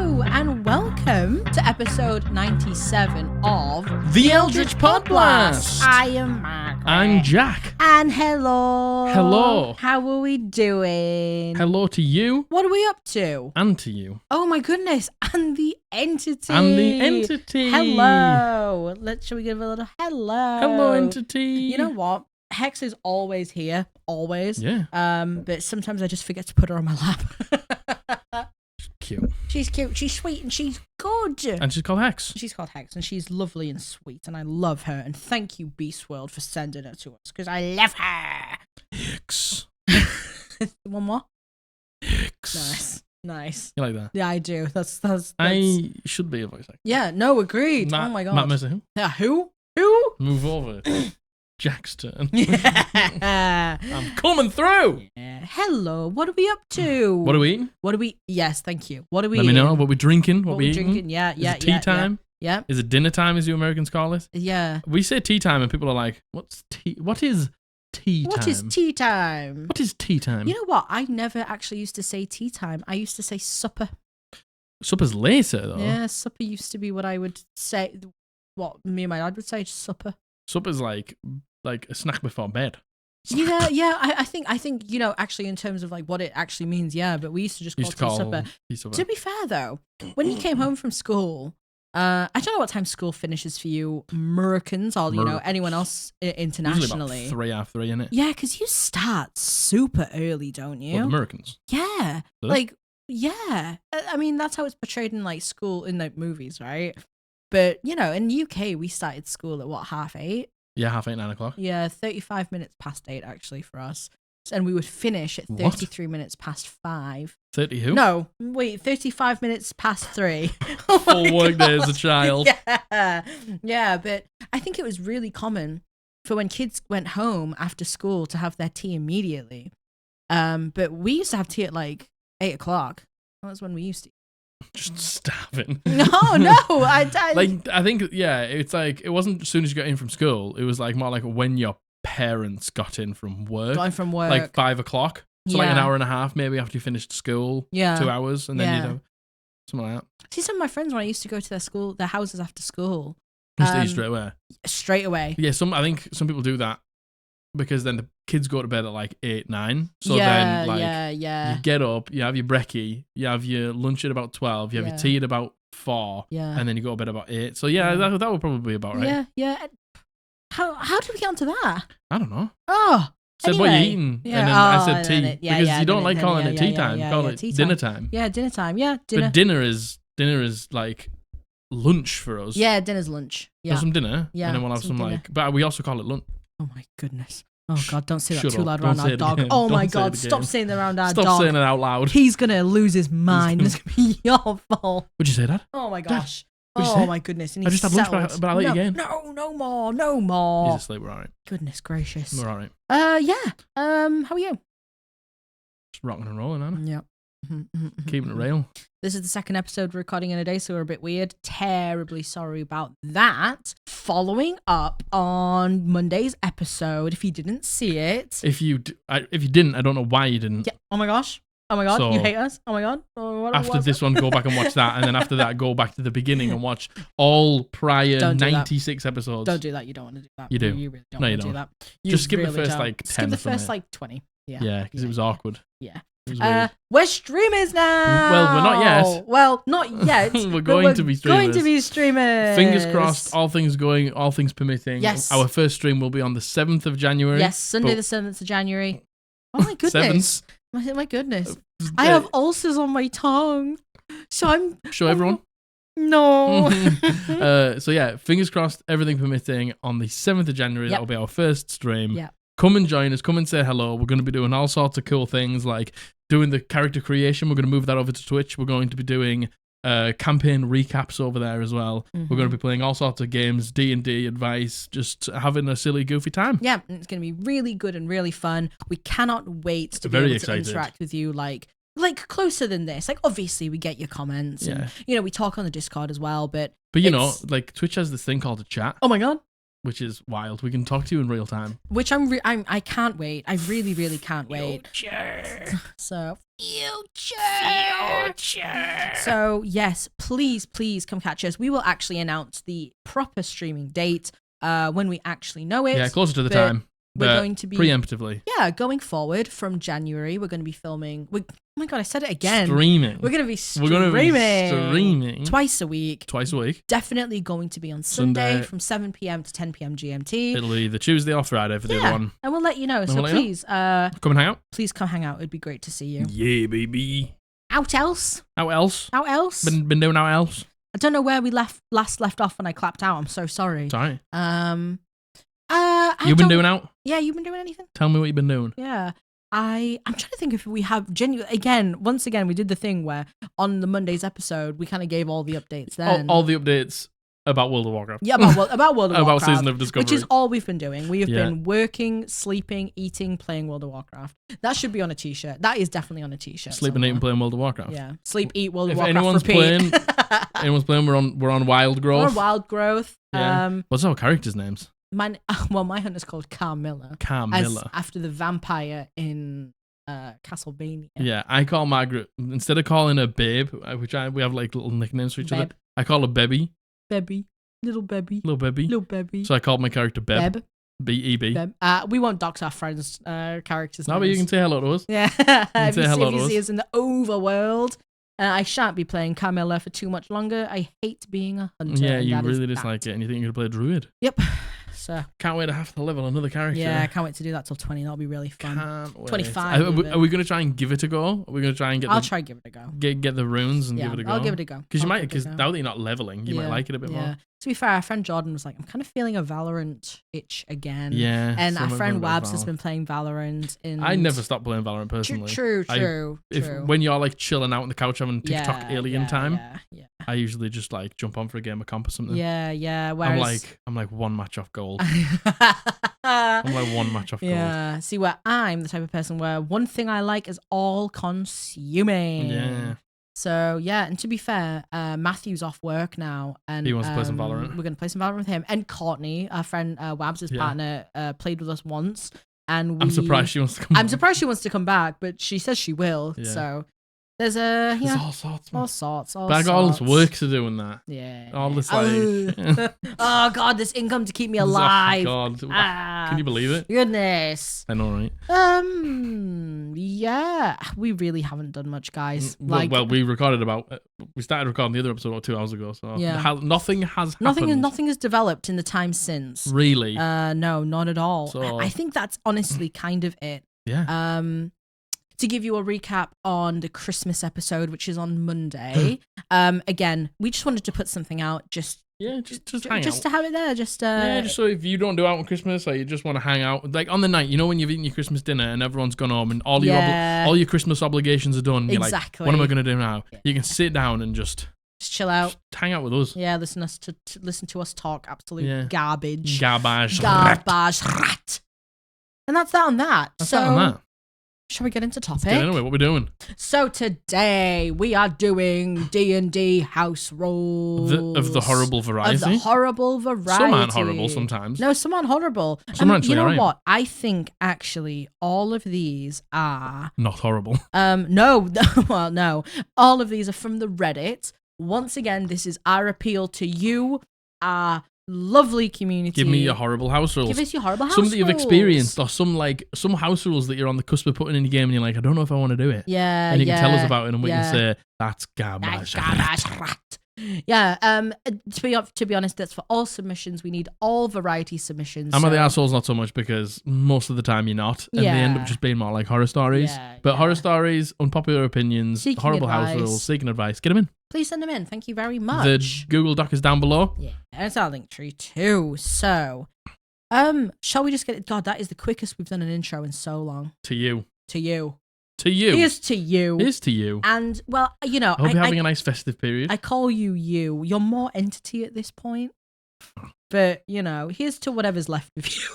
Hello and welcome to episode 97 of The Eldritch Podblast. I am Margaret. I'm Jack. And hello. Hello. How are we doing? Hello to you. What are we up to? And to you. Oh my goodness. And the entity. And the entity. Hello. Shall we give a little hello? Hello, entity. You know what? Hex is always here. Always. Yeah. But sometimes I just forget to put her on my lap. Cute. She's cute, she's sweet, and she's good. And she's called Hex. She's called Hex, and she's lovely and sweet, and I love her. And thank you, Beast World, for sending her to us, because I love her. Hex. One more? Hex. Nice. You like that? Yeah, I do. That's I should be a voice actor. Yeah, no, agreed. Oh my god. Matt Mercer, who? Yeah, who? Who? Move over. Jack's turn. Yeah. I'm coming through. Yeah. Hello, what are we up to? What are we eating? Yes, thank you. What are we Let eating? me know what we're drinking, what we're drinking. eating. Yeah, Is it tea time? Yeah. Is it dinner time, as you Americans call it? Yeah. We say tea time and people are like, what's tea? What is tea time? What is tea time? What is tea time? You know what? I never actually used to say tea time. I used to say supper. Supper's later, though. Yeah, supper used to be what I would say. What me and my dad would say, supper. Supper's like a snack before bed. Yeah. I think actually in terms of like what it actually means, yeah. But we used to just call tea supper. To be fair though, when you came home from school, I don't know what time school finishes for you, Americans, or anyone else internationally. Usually about 3:30, innit? Yeah, because you start super early, don't you? Well, the Americans. Yeah, Really? yeah. I mean, that's how it's portrayed in like school in like movies, right? But in UK we started school at what, 8:30? Yeah, 8:30, 9 o'clock. Yeah, 35 minutes past 8 actually for us. And we would finish at 33 minutes past 5. 30 who? No, wait, 35 minutes past 3. Full work day as a child. Yeah, but I think it was really common for when kids went home after school to have their tea immediately. But we used to have tea at like 8 o'clock. That was when we used to. Just starving. No, I think, yeah, it's like, it wasn't as soon as you got in from school. It was like more like when your parents got in from work. Going from work. Like 5 o'clock. So like an hour and a half maybe after you finished school. Yeah. 2 hours. And then you'd have something like that. See, some of my friends, when I used to go to their houses after school. Used to eat straight away. Straight away. Yeah, I think some people do that because then the kids go to bed at like 8, 9. So yeah, then like you get up, you have your brekkie, you have your lunch at about 12, you have your tea at about 4, and then you go to bed about 8. So that would probably be about right. Yeah. How did we get onto that? I don't know. Oh, said what you eating, and then I said tea because you don't like calling it tea time. Call it dinner time. Yeah, dinner time. Yeah, dinner. But dinner is like lunch for us. Yeah, dinner's lunch. Yeah, have some dinner. Yeah, and then we'll have some dinner. but we also call it lunch. Oh my goodness. Oh God, don't say that Shut too up. loud Don't around our dog. again. Oh my Don't say God, it stop again. saying that around our Stop dog. saying it out loud. He's gonna lose his mind. It's gonna be your fault. Would you say that? Oh my gosh. What'd you say? My goodness. And I just had lunch, but I'll let you again. No more. He's asleep. We're all right. Goodness gracious. We're all right. Yeah. How are you? Just rocking and rolling, aren't Yeah. Keeping it real. This is the second episode we're recording in a day, so we're a bit weird. Terribly sorry about that. Following up on Monday's episode, if you didn't see it. If you didn't, I don't know why you didn't. Yeah. Oh my gosh. So, you hate us? Oh my God. After this one, go back and watch that. And then after that, go back to the beginning and watch all prior 96 episodes. Don't do that. You don't want to do that. You do. You really don't No, want you to do don't. that. Just skip the really first don't. like 10. Skip the first like 20. Yeah. Yeah, because it was awkward. Yeah. It was weird. We're streamers now. Well, we're not yet. Well, not yet. We're going to be streamers. Going to be streamers. Fingers crossed, all things permitting. Yes. Our first stream will be on the 7th of January. Yes, Sunday the 7th of January. Oh my goodness. 7th. My goodness. I have ulcers on my tongue. So I'm... Show everyone. No. So yeah, fingers crossed, everything permitting, on the 7th of January, that'll be our first stream. Yeah. Come and join us. Come and say hello. We're going to be doing all sorts of cool things, like doing the character creation. We're going to move that over to Twitch. We're going to be doing campaign recaps over there as well. Mm-hmm. We're going to be playing all sorts of games, D&D advice, just having a silly, goofy time. Yeah, it's going to be really good and really fun. We cannot wait to be able to interact with you like closer than this. Like, obviously we get your comments and we talk on the Discord as well, but like Twitch has this thing called a chat. Oh my God. which is wild. We can talk to you in real time. Which I can't wait. I really, really can't wait. Future. So So yes, please come catch us. We will actually announce the proper streaming date when we actually know it. Yeah, closer to the time. We're going to be preemptively. Yeah, going forward from January, we're going to be filming. Oh my god, I said it again. Streaming. We're going to be streaming twice a week. Definitely going to be on Sunday from 7 p.m. to 10 p.m. GMT. It'll be either Tuesday or Friday for the other one. And we'll let you know. So please, come and hang out. Please come hang out. It'd be great to see you. Yeah, baby. Out else? Been doing out else? I don't know where we last left off when I clapped out. I'm so sorry. Sorry. You've been doing out? Yeah, you've been doing anything? Tell me what you've been doing. Yeah. I'm trying to think if we have once again, we did the thing where on the Monday's episode, we kind of gave all the updates then. All the updates about World of Warcraft. Yeah, about World of Warcraft. About Season of Discovery. Which is all we've been doing. We have been working, sleeping, eating, playing World of Warcraft. That should be on a t-shirt. That is definitely on a t-shirt. Sleep and eat and playing World of Warcraft. Yeah. Sleep, eat, World of if Warcraft, anyone's repeat. anyone's playing, we're on Wild Growth. We're on Wild Growth. Yeah. What's our character's names? My hunt is called Carmilla. After the vampire in Castlevania. Yeah, I call Margaret, instead of calling her Babe, we have like little nicknames for each other, I call her Bebby. Little Bebby. So I called my character Beb. B-E-B. We won't dox our friends' characters. No, but you can say hello to us. Yeah. If you see us in the overworld. I shan't be playing Carmilla for too much longer. I hate being a hunter. Yeah, you really dislike it, and you think you're going to play a druid. Yep. So can't wait to have to level another character. Yeah, I can't wait to do that till 20. That'll be really fun. Can't wait. 25. Are we going to try and give it a go? Are we going to try and get? I'll try and give it a go. Get the runes and give it a go. I'll give it a go. Because now that you're not leveling, you might like it a bit more. To be fair, our friend Jordan was like, I'm kind of feeling a Valorant itch again. Yeah. And our friend Wabs has been playing Valorant. I never stopped playing Valorant personally. True. When you're like chilling out on the couch having TikTok alien time, yeah. I usually just like jump on for a game of comp or something. Yeah. Whereas I'm like one match off gold. I'm like one match off gold. Yeah. See, where I'm the type of person where one thing I like is all consuming. Yeah. So yeah, and to be fair, Matthew's off work now, and he wants to play some Valorant. We're gonna play some Valorant with him, and Courtney, our friend Wabs' partner, played with us once, and I'm surprised she wants to come. I'm surprised she wants to come back, but she says she will. Yeah. So there's all sorts. But I got all this work to do in that. Yeah. All this like. Oh god, this income to keep me alive. Oh god, can you believe it? Goodness. I know, right? Yeah, we really haven't done much, guys. Well, we started recording the other episode about 2 hours ago, so nothing has happened. Nothing has developed in the time since. Really? No, not at all. So, I think that's honestly kind of it. Yeah. To give you a recap on the Christmas episode, which is on Monday. Again, we just wanted to put something out, just hang out. Just to have it there, just so if you don't do out on Christmas or you just want to hang out, like on the night, you know, when you've eaten your Christmas dinner and everyone's gone home and all your Christmas obligations are done, you're like, what am I going to do now? Yeah. You can sit down and just chill out, just hang out with us. Yeah, listen to us talk absolute garbage. Garbage. And that's that on that. On that. Shall we get into topic? Anyway, what are we doing? So today we are doing D&D house rules. Of the horrible variety. Some aren't horrible sometimes. No, some aren't horrible. Some aren't. You know what? I think actually all of these are not horrible. No. Well, no. All of these are from the Reddit. Once again, this is our appeal to you, our lovely community. Give me your horrible house rules. Give us your horrible house rules. Some that you've experienced, or some house rules that you're on the cusp of putting in your game and you're like, I don't know if I want to do it. Yeah. And you can tell us about it and we can say, that's garbage. Yeah, to be honest, that's for all submissions. We need all variety submissions. I'm on the assholes not so much because most of the time you're not. And they end up just being more like horror stories. But horror stories, unpopular opinions, seeking horrible advice. House rules, seeking advice. Get them in. Please send them in. Thank you very much. The Google Doc is down below. Yeah, it's our link tree too. So, shall we just get it? God, that is the quickest we've done an intro in so long. To you. Here's to you. And, well, you know, I hope you're having a nice festive period. I call you. You're more entity at this point. But, you know, here's to whatever's left of you.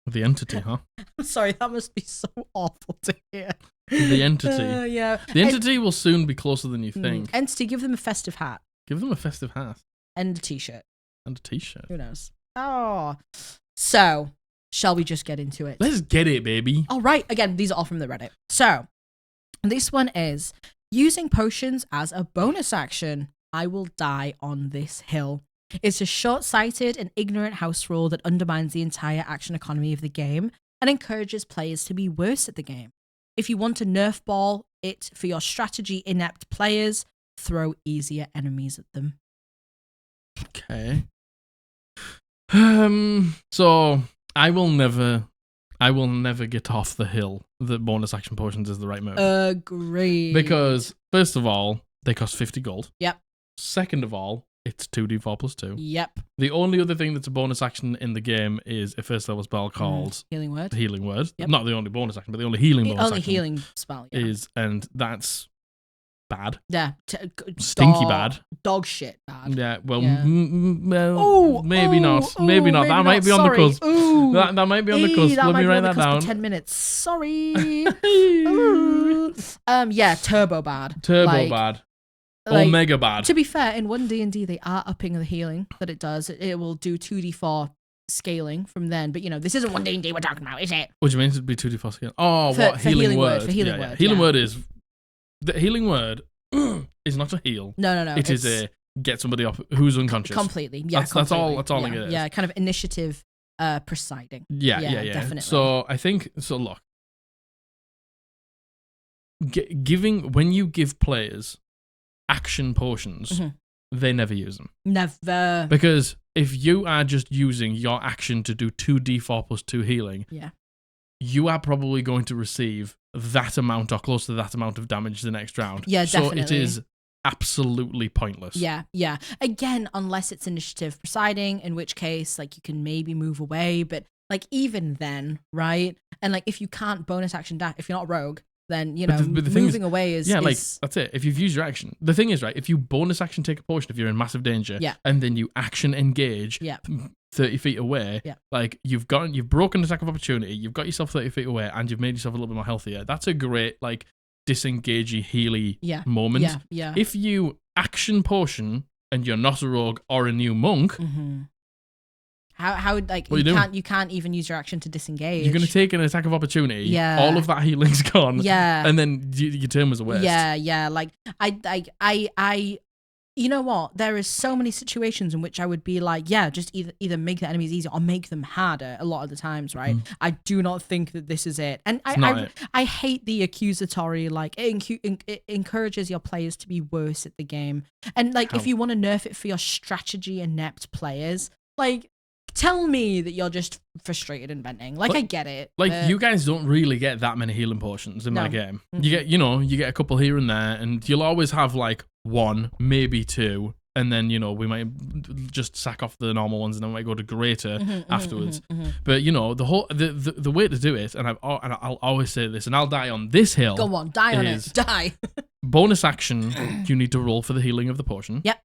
The entity, huh? I'm sorry, that must be so awful to hear. The entity. Yeah. The entity will soon be closer than you think. Entity, give them a festive hat. Give them a festive hat. And a t-shirt. And a t-shirt. Who knows? Oh. So, shall we just get into it? Let's get it, baby. All right. Again, these are all from the Reddit. So, this one is using potions as a bonus action. I will die on this hill. It's a short-sighted and ignorant house rule that undermines the entire action economy of the game and encourages players to be worse at the game. If you want to nerf ball it for your strategy inept players, throw easier enemies at them. Okay. So I will never get off the hill that bonus action potions is the right move. Agreed. Because first of all, they cost 50 gold. Yep. Second of all, it's 2d4 plus 2. Yep. The only other thing that's a bonus action in the game is a first level spell called Healing Word. Healing Word. Yep. Not the only bonus action, but the only healing bonus action. Only healing spell, yeah. Is, and that's bad. Yeah. Stinky bad. Dog shit bad. Yeah, well, Yeah. maybe not. Maybe not. That might be on the cusp. That might be on the cusp. Let me write that down. 10 minutes. Sorry. Yeah, turbo bad. Turbo bad. Omega bad. To be fair, in 1D&D, they are upping the healing that it does. It will do 2d4 scaling from then. But, this isn't 1D&D we're talking about, is it? What do you mean it'd be 2d4 scaling? Oh, for Healing Word. For Healing Word. Healing Word is... The Healing Word is not a heal. No. It is a get somebody up who's unconscious. Completely. Yeah, That's all it is. Yeah, kind of initiative presiding. Yeah. Definitely. So I think... So look. When you give players action potions, they never use them. Never. Because if you are just using your action to do 2d4 plus 2 healing, you are probably going to receive that amount or close to that amount of damage the next round. Yeah, definitely. So it is absolutely pointless. Yeah. Again, unless it's initiative presiding, in which case, you can maybe move away, but, even then, right? And, if you can't bonus action dash, if you're not a rogue, then, but the moving away is... Yeah, that's it. If you've used your action... The thing is, right, if you bonus action take a potion, if you're in massive danger, and then you action engage 30 feet away, you've broken attack of opportunity, you've got yourself 30 feet away, and you've made yourself a little bit more healthier. That's a great, disengagey, healy moment. Yeah. If you action potion, and you're not a rogue or a new monk... How you can't even use your action to disengage. You're going to take an attack of opportunity. Yeah. All of that healing's gone. Yeah. And then your turn was a waste. Yeah. I you know what? There is so many situations in which I would be just either make the enemies easier or make them harder a lot of the times, right? I do not think that this is it. And I hate the accusatory, it encourages your players to be worse at the game. And if you want to nerf it for your strategy inept players, tell me that you're just frustrated and venting. I get it. You guys don't really get that many healing potions in my game. You get, you get a couple here and there, and you'll always have one, maybe two, and then we might just sack off the normal ones, and then we might go to greater afterwards. But the whole the way to do it, and I'll always say this, and I'll die on this hill. Go on, die on it. Die. Bonus action, you need to roll for the healing of the potion. Yep.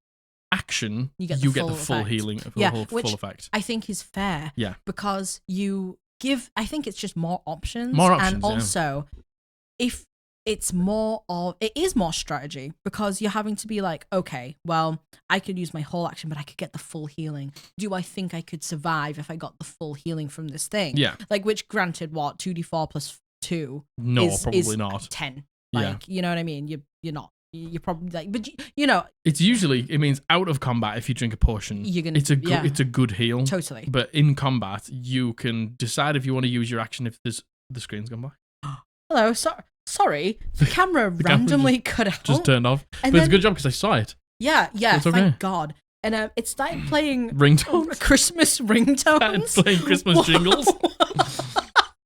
Action, you get the full healing, full effect. I think is fair. Yeah. Because you give, I think it's just more options. And also, if it's it is more strategy, because you're having to be okay, well, I could use my whole action, but I could get the full healing. Do I think I could survive if I got the full healing from this thing? Yeah. Which granted, 2d4 plus 2 probably not 10. Yeah. You know what I mean? You're not. You're probably but it's usually, it means out of combat, if you drink a potion, it's a good heal. Totally. But in combat, you can decide if you want to use your action if the screen's gone black. Hello, sorry, the camera randomly cut out. Just turned off. But it's a good job because I saw it. Yeah, it's okay. Thank God. And it started playing ringtones, Christmas ringtones, playing Christmas jingles.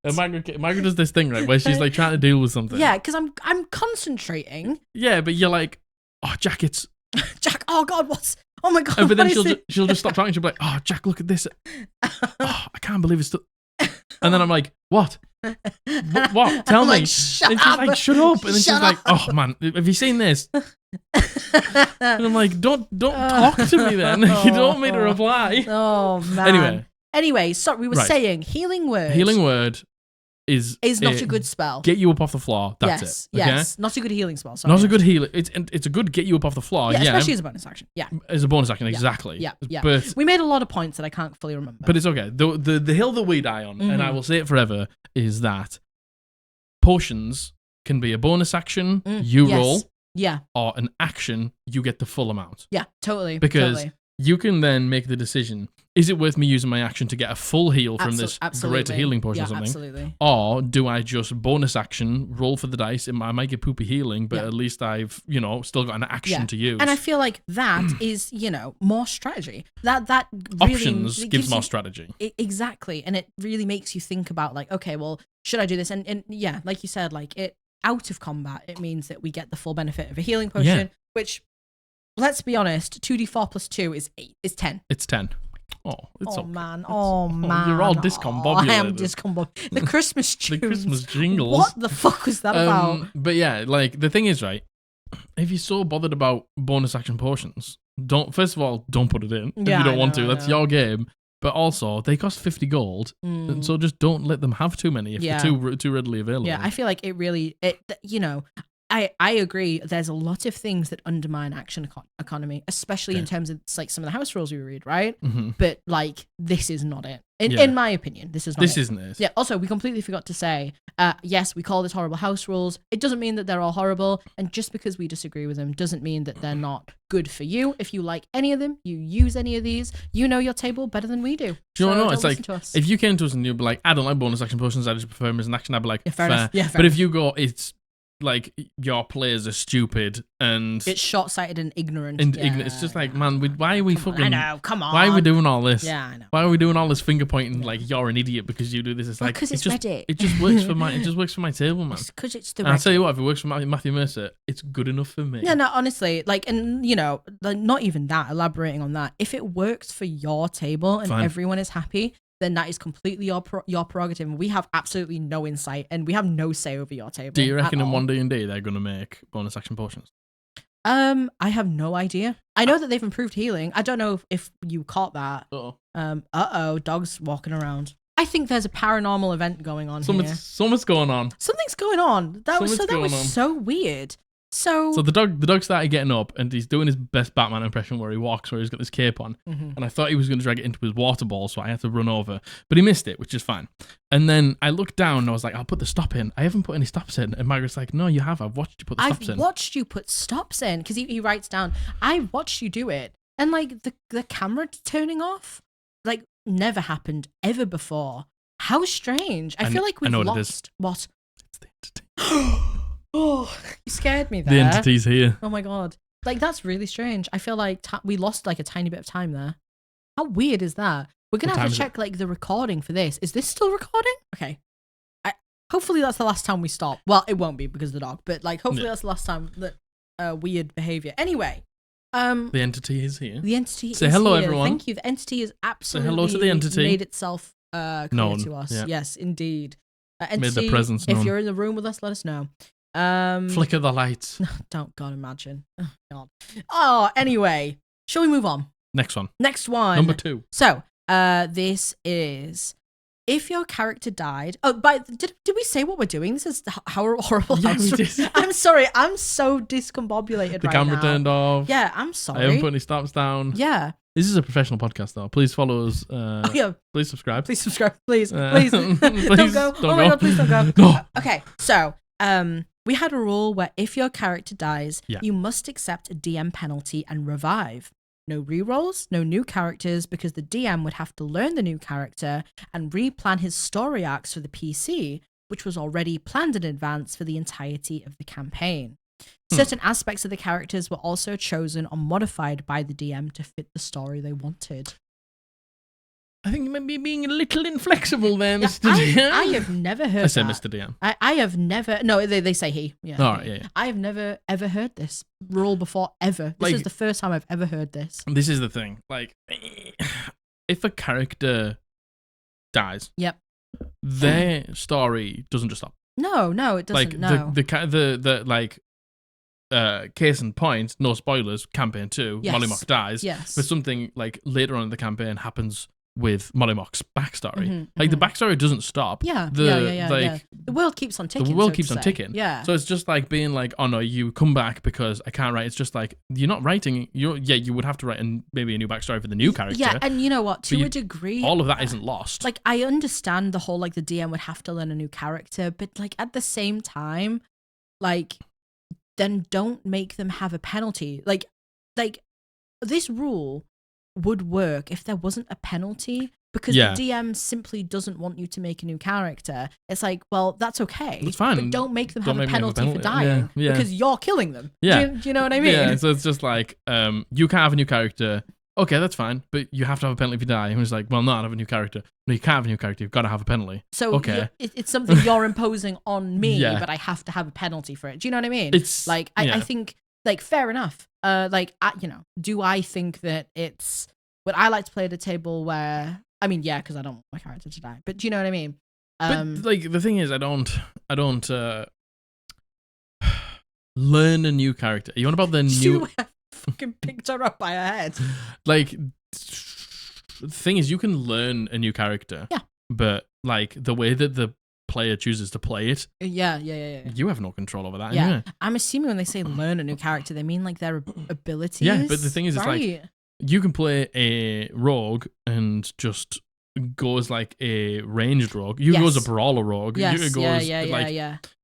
And Margaret does this thing, right, where she's trying to deal with something. Yeah, because I'm concentrating. Yeah, but you're oh, Jack, it's... Jack, oh God, oh my God, but then she'll just stop talking. She'll be like, oh, Jack, look at this. Oh, I can't believe it's still... And then I'm like, what? What? Tell me. Shut and she's up. Shut up. And then she's like, oh, man, have you seen this? And I'm like, don't talk to me then. You don't want me to reply. Oh, man. Anyway, so we were saying Healing Word. Healing Word. is not a good spell. Get you up off the floor. That's it. Okay? Yes, not a good healing spell. Sorry, not a good healer. It's a good get you up off the floor. Yeah, especially as a bonus action. Yeah, as a bonus action, exactly. Yeah. But we made a lot of points that I can't fully remember. But it's okay. The hill that we die on, and I will say it forever, is that potions can be a bonus action you roll, or an action you get the full amount. Yeah, totally. Because you can then make the decision: is it worth me using my action to get a full heal from this greater healing potion or something? Absolutely. Or do I just bonus action, roll for the dice? I might get poopy healing, but at least I've, still got an action to use. And I feel like that is, more strategy. That really options gives more strategy. Exactly. And it really makes you think about like, okay, well, should I do this? And yeah, like you said, like it out of combat, it means that we get the full benefit of a healing potion, which, let's be honest, 2d4 plus 2 is 10. It's 10. Oh, man. You're all discombobulated. I am discombobulated. The Christmas tunes. The Christmas jingles. What the fuck was that about? But yeah, like, the thing is, right, if you're so bothered about bonus action potions, first of all, don't put it in if you don't want to. That's your game. But also, they cost 50 gold, and so just don't let them have too many if they're too readily available. Yeah, I feel like it really, I agree. There's a lot of things that undermine action economy, especially in terms of like some of the house rules we read, right? But like, this is not it. In my opinion, this is not This isn't it. Yeah. Also, we completely forgot to say, yes, we call this horrible house rules. It doesn't mean that they're all horrible, and just because we disagree with them doesn't mean that they're not good for you. If you like any of them, you use any of these, you know your table better than we do. Do you know? It's like if you came to us and you'd be like, I don't like bonus action potions, I just prefer them as an action. I'd be like, fair. Yeah, fair but if you go, it's like your players are stupid and it's short-sighted and ignorant. It's just like, man, why are we fucking? I know, come on. Why are we doing all this? Yeah, I know. Why are we doing all this finger pointing like you're an idiot because you do this? It's like because it's Reddit. It just works for my. It just works for my table, man. Because it's the. And I'll tell you what, if it works for Matthew Mercer, it's good enough for me. Yeah, no, honestly, like, and like, not even that. Elaborating on that, if it works for your table and everyone is happy, then that is completely your prerogative. And we have absolutely no insight and we have no say over your table. Do you reckon in 1D&D they're going to make bonus action potions? I have no idea. I know that they've improved healing. I don't know if you caught that. Dogs walking around. I think there's a paranormal event going on here. Something's going on. Something's going on. That was so weird. So the dog started getting up and he's doing his best Batman impression where he walks, where he's got this cape on. And I thought he was going to drag it into his water ball, so I had to run over. But he missed it, which is fine. And then I looked down and I was like, I'll put the stop in. I haven't put any stops in. And Margaret's like, no, you have. I've watched you put the stops in. I've watched you put stops in. Because he writes down, I watched you do it. And like the camera turning off, like never happened ever before. How strange. I feel like we've lost. What? It's the entity. Oh, you scared me there. The entity's here. Oh my god. Like, that's really strange. I feel like we lost like a tiny bit of time there. How weird is that? We're going to have to check like the recording for this. Is this still recording? Okay. Hopefully that's the last time we stop. Well, it won't be because of the dog, but like hopefully that's the last time that weird behavior. Anyway. The entity is here. The entity is here. Say hello, here. everyone. Thank you. The entity is absolutely Say hello to the entity. Made itself clear to us. Yeah. Yes, indeed. Entity, made the presence known. If you're in the room with us, let us know. Flicker the lights. Don't God imagine. Oh God. Oh, anyway, shall we move on? Next one. Number 2. So, this is if your character died. Oh, did we say what we're doing? This is horrible. Yeah, we did. I'm sorry. I'm so discombobulated. The camera turned off. Yeah, I'm sorry. I haven't put any stops down. Yeah. This is a professional podcast, though. Please follow us. Please subscribe. Please subscribe. Please. Please. Don't go. Oh my God, please don't go. No. Okay, so we had a rule where if your character dies, you must accept a DM penalty and revive. No rerolls, no new characters, because the DM would have to learn the new character and replan his story arcs for the PC, which was already planned in advance for the entirety of the campaign. Certain aspects of the characters were also chosen or modified by the DM to fit the story they wanted. I think you might be being a little inflexible there, Mr. DM. I have never heard that. I say Mr. DM. I have never... No, they say he. Yeah. All right, yeah. I have never, ever heard this rule before, ever. This is the first time I've ever heard this. This is the thing. Like, if a character dies, their story doesn't just stop. No, it doesn't. Like, case in point, no spoilers, campaign 2, Molly Mock dies. Yes. But something like later on in the campaign happens with Molly Mock's backstory. The backstory doesn't stop. The world keeps on ticking. The world keeps on ticking. Yeah. So it's just like being like, oh no, you come back because I can't write. It's just like, you're not writing. You would have to write maybe a new backstory for the new character. Yeah, and you know what? To a degree, all of that isn't lost. Like, I understand the whole, like, the DM would have to learn a new character, but, like, at the same time, like, then don't make them have a penalty. Like this rule would work if there wasn't a penalty, because the DM simply doesn't want you to make a new character. It's like, well, that's okay. It's fine. But don't make them have a penalty for dying because you're killing them. Yeah. Do you know what I mean? Yeah, so it's just like, you can't have a new character. Okay, that's fine, but you have to have a penalty if you die. And it's like, well, no, I don't have a new character. No, you can't have a new character. You've got to have a penalty. So okay. It's something you're imposing on me, but I have to have a penalty for it. Do you know what I mean? It's like, I think, like, fair enough. Do I think that it's... Would I like to play at a table where... I mean, yeah, because I don't want my character to die. But do you know what I mean? But, like, the thing is, I don't learn a new character. You want about the new... Fucking picked her up by her head. Like, the thing is, you can learn a new character. Yeah. But, like, the way that the player chooses to play it. Yeah. You have no control over that. Yeah. I'm assuming when they say learn a new character, they mean, like, their abilities. Yeah, but the thing is, it's like, you can play a rogue and just go as, like, a ranged rogue. You go as a brawler rogue. Yes. You go as,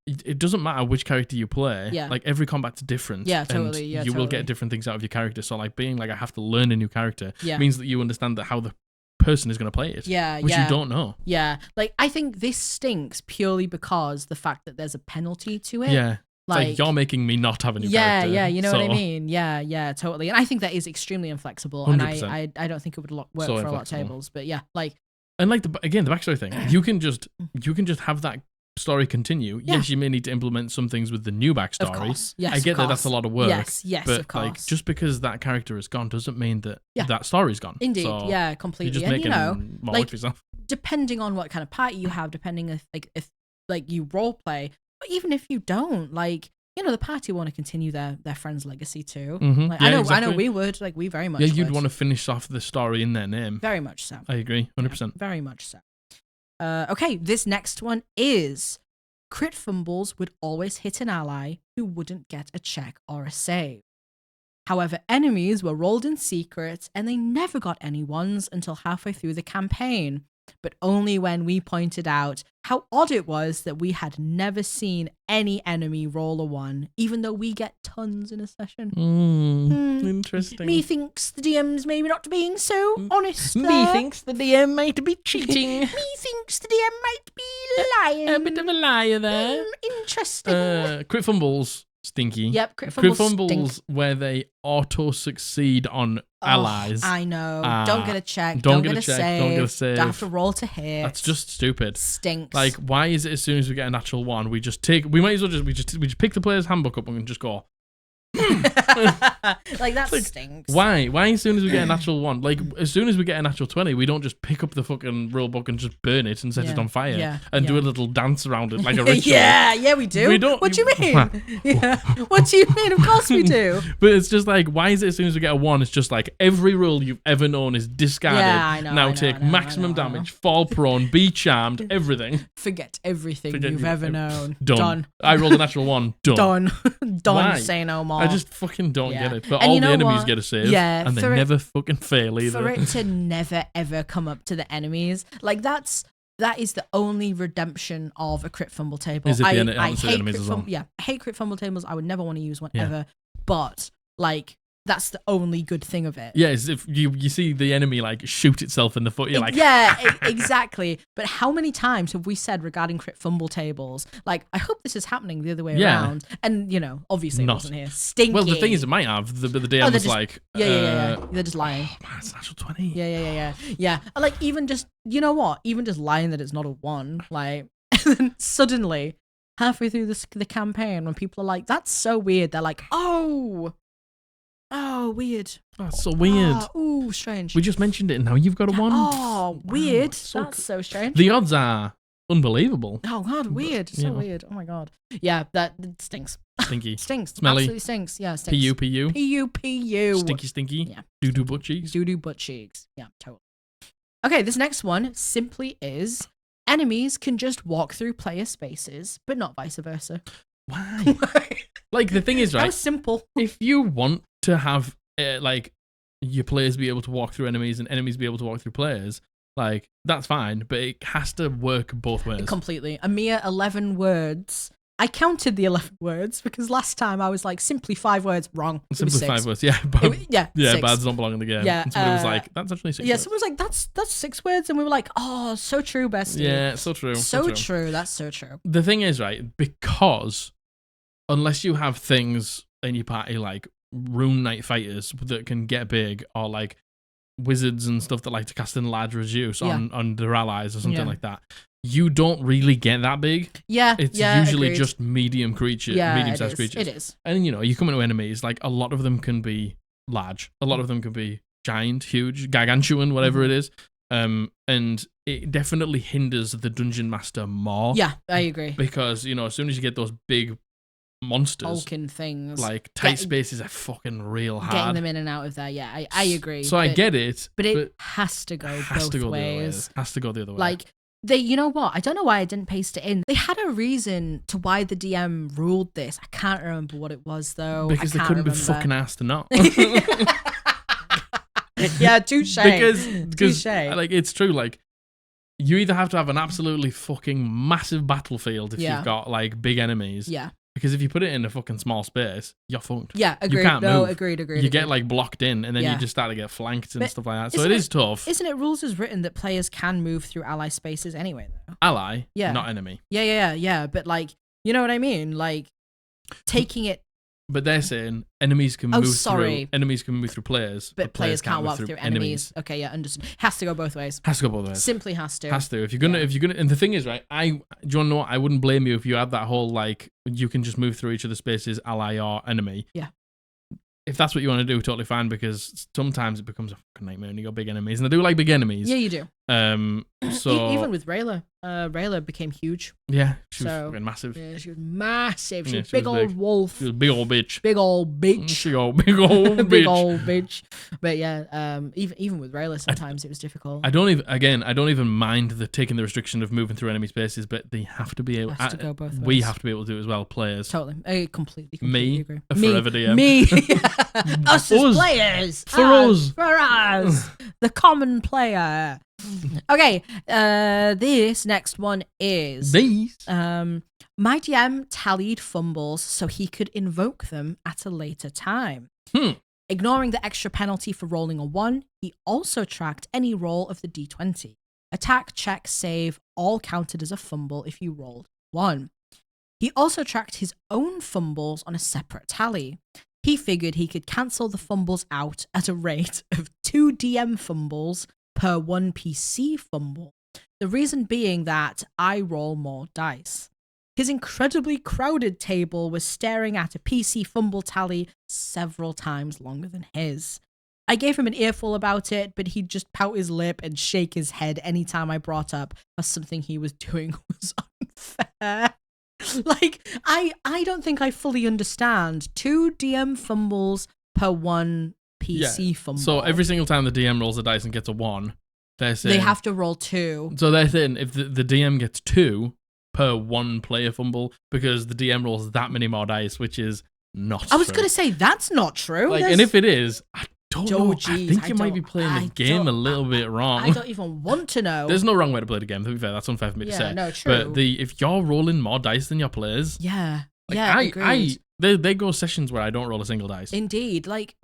It doesn't matter which character you play. Yeah. Like, every combat's different. Yeah, totally. And you will get different things out of your character. So, like, being like, I have to learn a new character means that you understand that how the person is going to play it. Yeah, which you don't know. Yeah. Like, I think this stinks purely because the fact that there's a penalty to it. Yeah. Like, you're making me not have a new character. Yeah, you know what I mean? Yeah, totally. And I think that is extremely inflexible. 100%. And I don't think it would work for a lot of tables. But yeah, like... And like, the backstory thing, you can just have that story continue. Yeah. Yes, you may need to implement some things with the new backstory. Of course. Yes, I get that that's a lot of work. Yes, but of course. Like, just because that character is gone doesn't mean that that story's gone. Indeed, so completely. You're just making more work for yourself. Depending on what kind of party you have, depending if you role play, but even if you don't, like, you know, the party want to continue their friend's legacy too. Mm-hmm. Like, I know we would. Like, we very much would. You'd want to finish off the story in their name. Very much so. I agree, 100%. Yeah, very much so. Okay, this next one is crit fumbles would always hit an ally who wouldn't get a check or a save. However, enemies were rolled in secret and they never got any ones until halfway through the campaign, but only when we pointed out how odd it was that we had never seen any enemy roll a 1, even though we get tons in a session. Interesting. Methinks the DM's maybe not being so honest there. Methinks the DM might be cheating. Methinks the DM might be lying. A bit of a liar there. Interesting. Crit fumbles. Stinky. Yep, crit fumbles stink. Where they auto-succeed on allies. I know. Don't get a check. Don't get a save. Don't get a save. Don't have to roll to hit. That's just stupid. Stinks. Like, why is it as soon as we get a natural 1, we just might as well just pick the player's handbook up and just go, like, that stinks. Why as soon as we get a natural 1, like, as soon as we get a natural 20, we don't just pick up the fucking rule book and just burn it and set it on fire and do a little dance around it like a ritual. Yeah, we do. We don't. What do you mean? What do you mean? Of course we do. But it's just like, why is it as soon as we get a 1, it's just like every rule you've ever known is discarded. Yeah, I know. Now take maximum damage, fall prone, be charmed, everything. Forget everything you've ever known. Done. I rolled a natural 1. Done. Done. Say no more. I just fucking don't get it. But all the enemies get a save. Yeah, and they never fucking fail either. For it to never ever come up to the enemies, like, that is the only redemption of a crit fumble table. Is it I hate enemies as well? Yeah, I hate crit fumble tables. I would never want to use one ever. But, like, that's the only good thing of it. Yeah, if you see the enemy, like, shoot itself in the foot, you're like... Yeah, exactly. But how many times have we said regarding crit fumble tables, like, I hope this is happening the other way around. And, you know, obviously it wasn't here. Stinky. Well, the thing is, it might have. The DM was like... Yeah. They're just lying. Oh, man, it's natural 20. Yeah. Like, even just, you know what? Even just lying that it's not a 1, like, and then suddenly, halfway through the campaign, when people are like, that's so weird, they're like, oh, weird. Oh, that's so weird. Ooh, strange. We just mentioned it and now you've got a 1. Oh, weird. That's so strange. The odds are unbelievable. Oh, God, weird. So weird. Oh, my God. Yeah, that stinks. Stinky. Stinks. Smelly. Absolutely stinks. Yeah, stinks. PU. PU. Stinky. Yeah. Doo-doo butt cheeks. Doo-doo butt cheeks. Yeah, totally. Okay, this next one simply is enemies can just walk through player spaces, but not vice versa. Why? Like, the thing is, right? That was simple. If you want to have, like, your players be able to walk through enemies and enemies be able to walk through players, like, that's fine, but it has to work both ways. Completely. A mere 11 words. I counted the 11 words because last time I was like, simply 5 words. Wrong. Simply 5 words, yeah. Bads don't belong in the game. Yeah, and somebody was like, that's actually 6 words. Yeah, someone was like, that's 6 words. And we were like, oh, so true, bestie. Yeah, so true. So true. That's so true. The thing is, right, because unless you have things in your party like Rune Knight fighters that can get big, or like wizards and stuff that like to cast in large reduce on their allies or something like that, you don't really get that big. Yeah, it's usually just medium creatures, medium-sized creatures. It is. And you come into enemies, like a lot of them can be large, a lot of them can be giant, huge, gargantuan, whatever it is. And it definitely hinders the dungeon master more. Yeah, I agree. Because as soon as you get those big monsters, hulking things, like tight spaces are fucking real hard. Getting them in and out of there, yeah, I agree. So I get it, but it has to go both ways. Has to go the other way. Like you know what? I don't know why I didn't paste it in. They had a reason to why the DM ruled this. I can't remember what it was though. Because they couldn't be fucking asked to not. Yeah, touche. Because like it's true. Like you either have to have an absolutely fucking massive battlefield if you've got like big enemies. Yeah. Because if you put it in a fucking small space, you're fucked. Yeah, agreed. You can't move. Agreed. You get like blocked in, and then you just start to get flanked and stuff like that. So it is tough. Isn't it rules as written that players can move through ally spaces anyway, though? Ally, not enemy. Yeah. But like, you know what I mean? Like taking it. But they're saying enemies can move through. Enemies can move through players, but players can't walk through enemies. Okay, yeah, understood. Has to go both ways. Has to go both ways. Simply has to. Has to. If you're gonna, and the thing is, right? Do you want to know what? I wouldn't blame you if you had that whole like you can just move through each of the spaces, ally or enemy. Yeah. If that's what you want to do, totally fine. Because sometimes it becomes a fucking nightmare when you got big enemies, and I do like big enemies. Yeah, you do. So even with Rayla, Rayla became huge. Yeah, she was fucking massive. Yeah, she was massive. She was she big was old wolf. She was a big old bitch. Big old bitch. Big old bitch. Big old bitch. But yeah, even with Rayla, sometimes it was difficult. I don't even mind the taking the restriction of moving through enemy spaces, but they have to be able to go both ways. We have to be able to do it as well, players. Totally. I completely agree. Forever DM. Me. Us as players. For us. For us. The common player. Okay, this next one is my DM tallied fumbles so he could invoke them at a later time. Ignoring the extra penalty for rolling a 1, he also tracked any roll of the d20. Attack, check, save, all counted as a fumble if you rolled 1. He also tracked his own fumbles on a separate tally. He figured he could cancel the fumbles out at a rate of 2 DM fumbles per 1 PC fumble. The reason being that I roll more dice. His incredibly crowded table was staring at a PC fumble tally several times longer than his. I gave him an earful about it, but he'd just pout his lip and shake his head anytime I brought up that something he was doing was unfair. Like, I don't think I fully understand 2 DM fumbles per 1 PC fumble. So every single time the DM rolls a dice and gets a 1, they're saying they have to roll 2. So they're saying if the DM gets 2 per 1 player fumble, because the DM rolls that many more dice, which is not true. I was going to say that's not true. Like, and if it is, I don't know. I think you might be playing the game a little bit wrong. I don't even want to know. There's no wrong way to play the game. To be fair, that's unfair for me to say. No, true. But if you're rolling more dice than your players, agreed. They go sessions where I don't roll a single dice. Indeed, like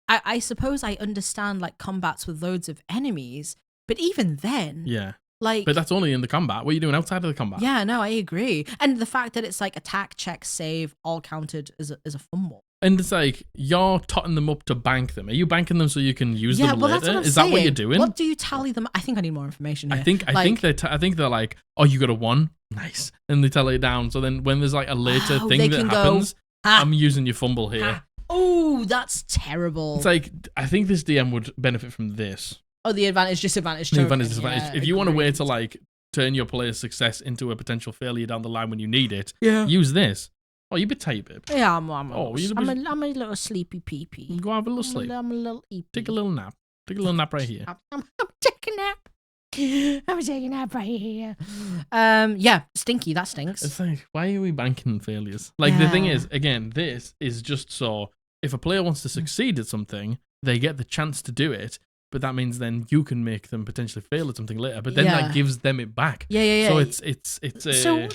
I suppose I understand like combats with loads of enemies, but even then, but that's only in the combat. What are you doing outside of the combat? Yeah, no, I agree. And the fact that it's like attack, check, save, all counted as a fumble. And it's like, you're totting them up to bank them. Are you banking them so you can use them later? That's what I'm saying. That what you're doing? What do you tally them? I think I need more information here. I think they're like, oh, you got a 1? Nice. And they tally it down. So then when there's like a later thing that happens, I'm using your fumble here. Oh, that's terrible. It's like, I think this DM would benefit from this. Oh, the advantage, disadvantage. The advantage, disadvantage. If you want a way to like turn your player's success into a potential failure down the line when you need it, use this. Oh, you a bit tight, babe. Yeah, I'm a little sleepy pee-pee. Go have a little sleep. I'm a little eepy. Take a little nap. Take a little nap right here. I'm Take a nap. I'm taking a nap right here. Yeah, stinky. That stinks. It's like, why are we banking failures? Like, the thing is, again, this is just so if a player wants to succeed at something, they get the chance to do it. But that means then you can make them potentially fail at something later. But then that gives them it back. Yeah. So it's so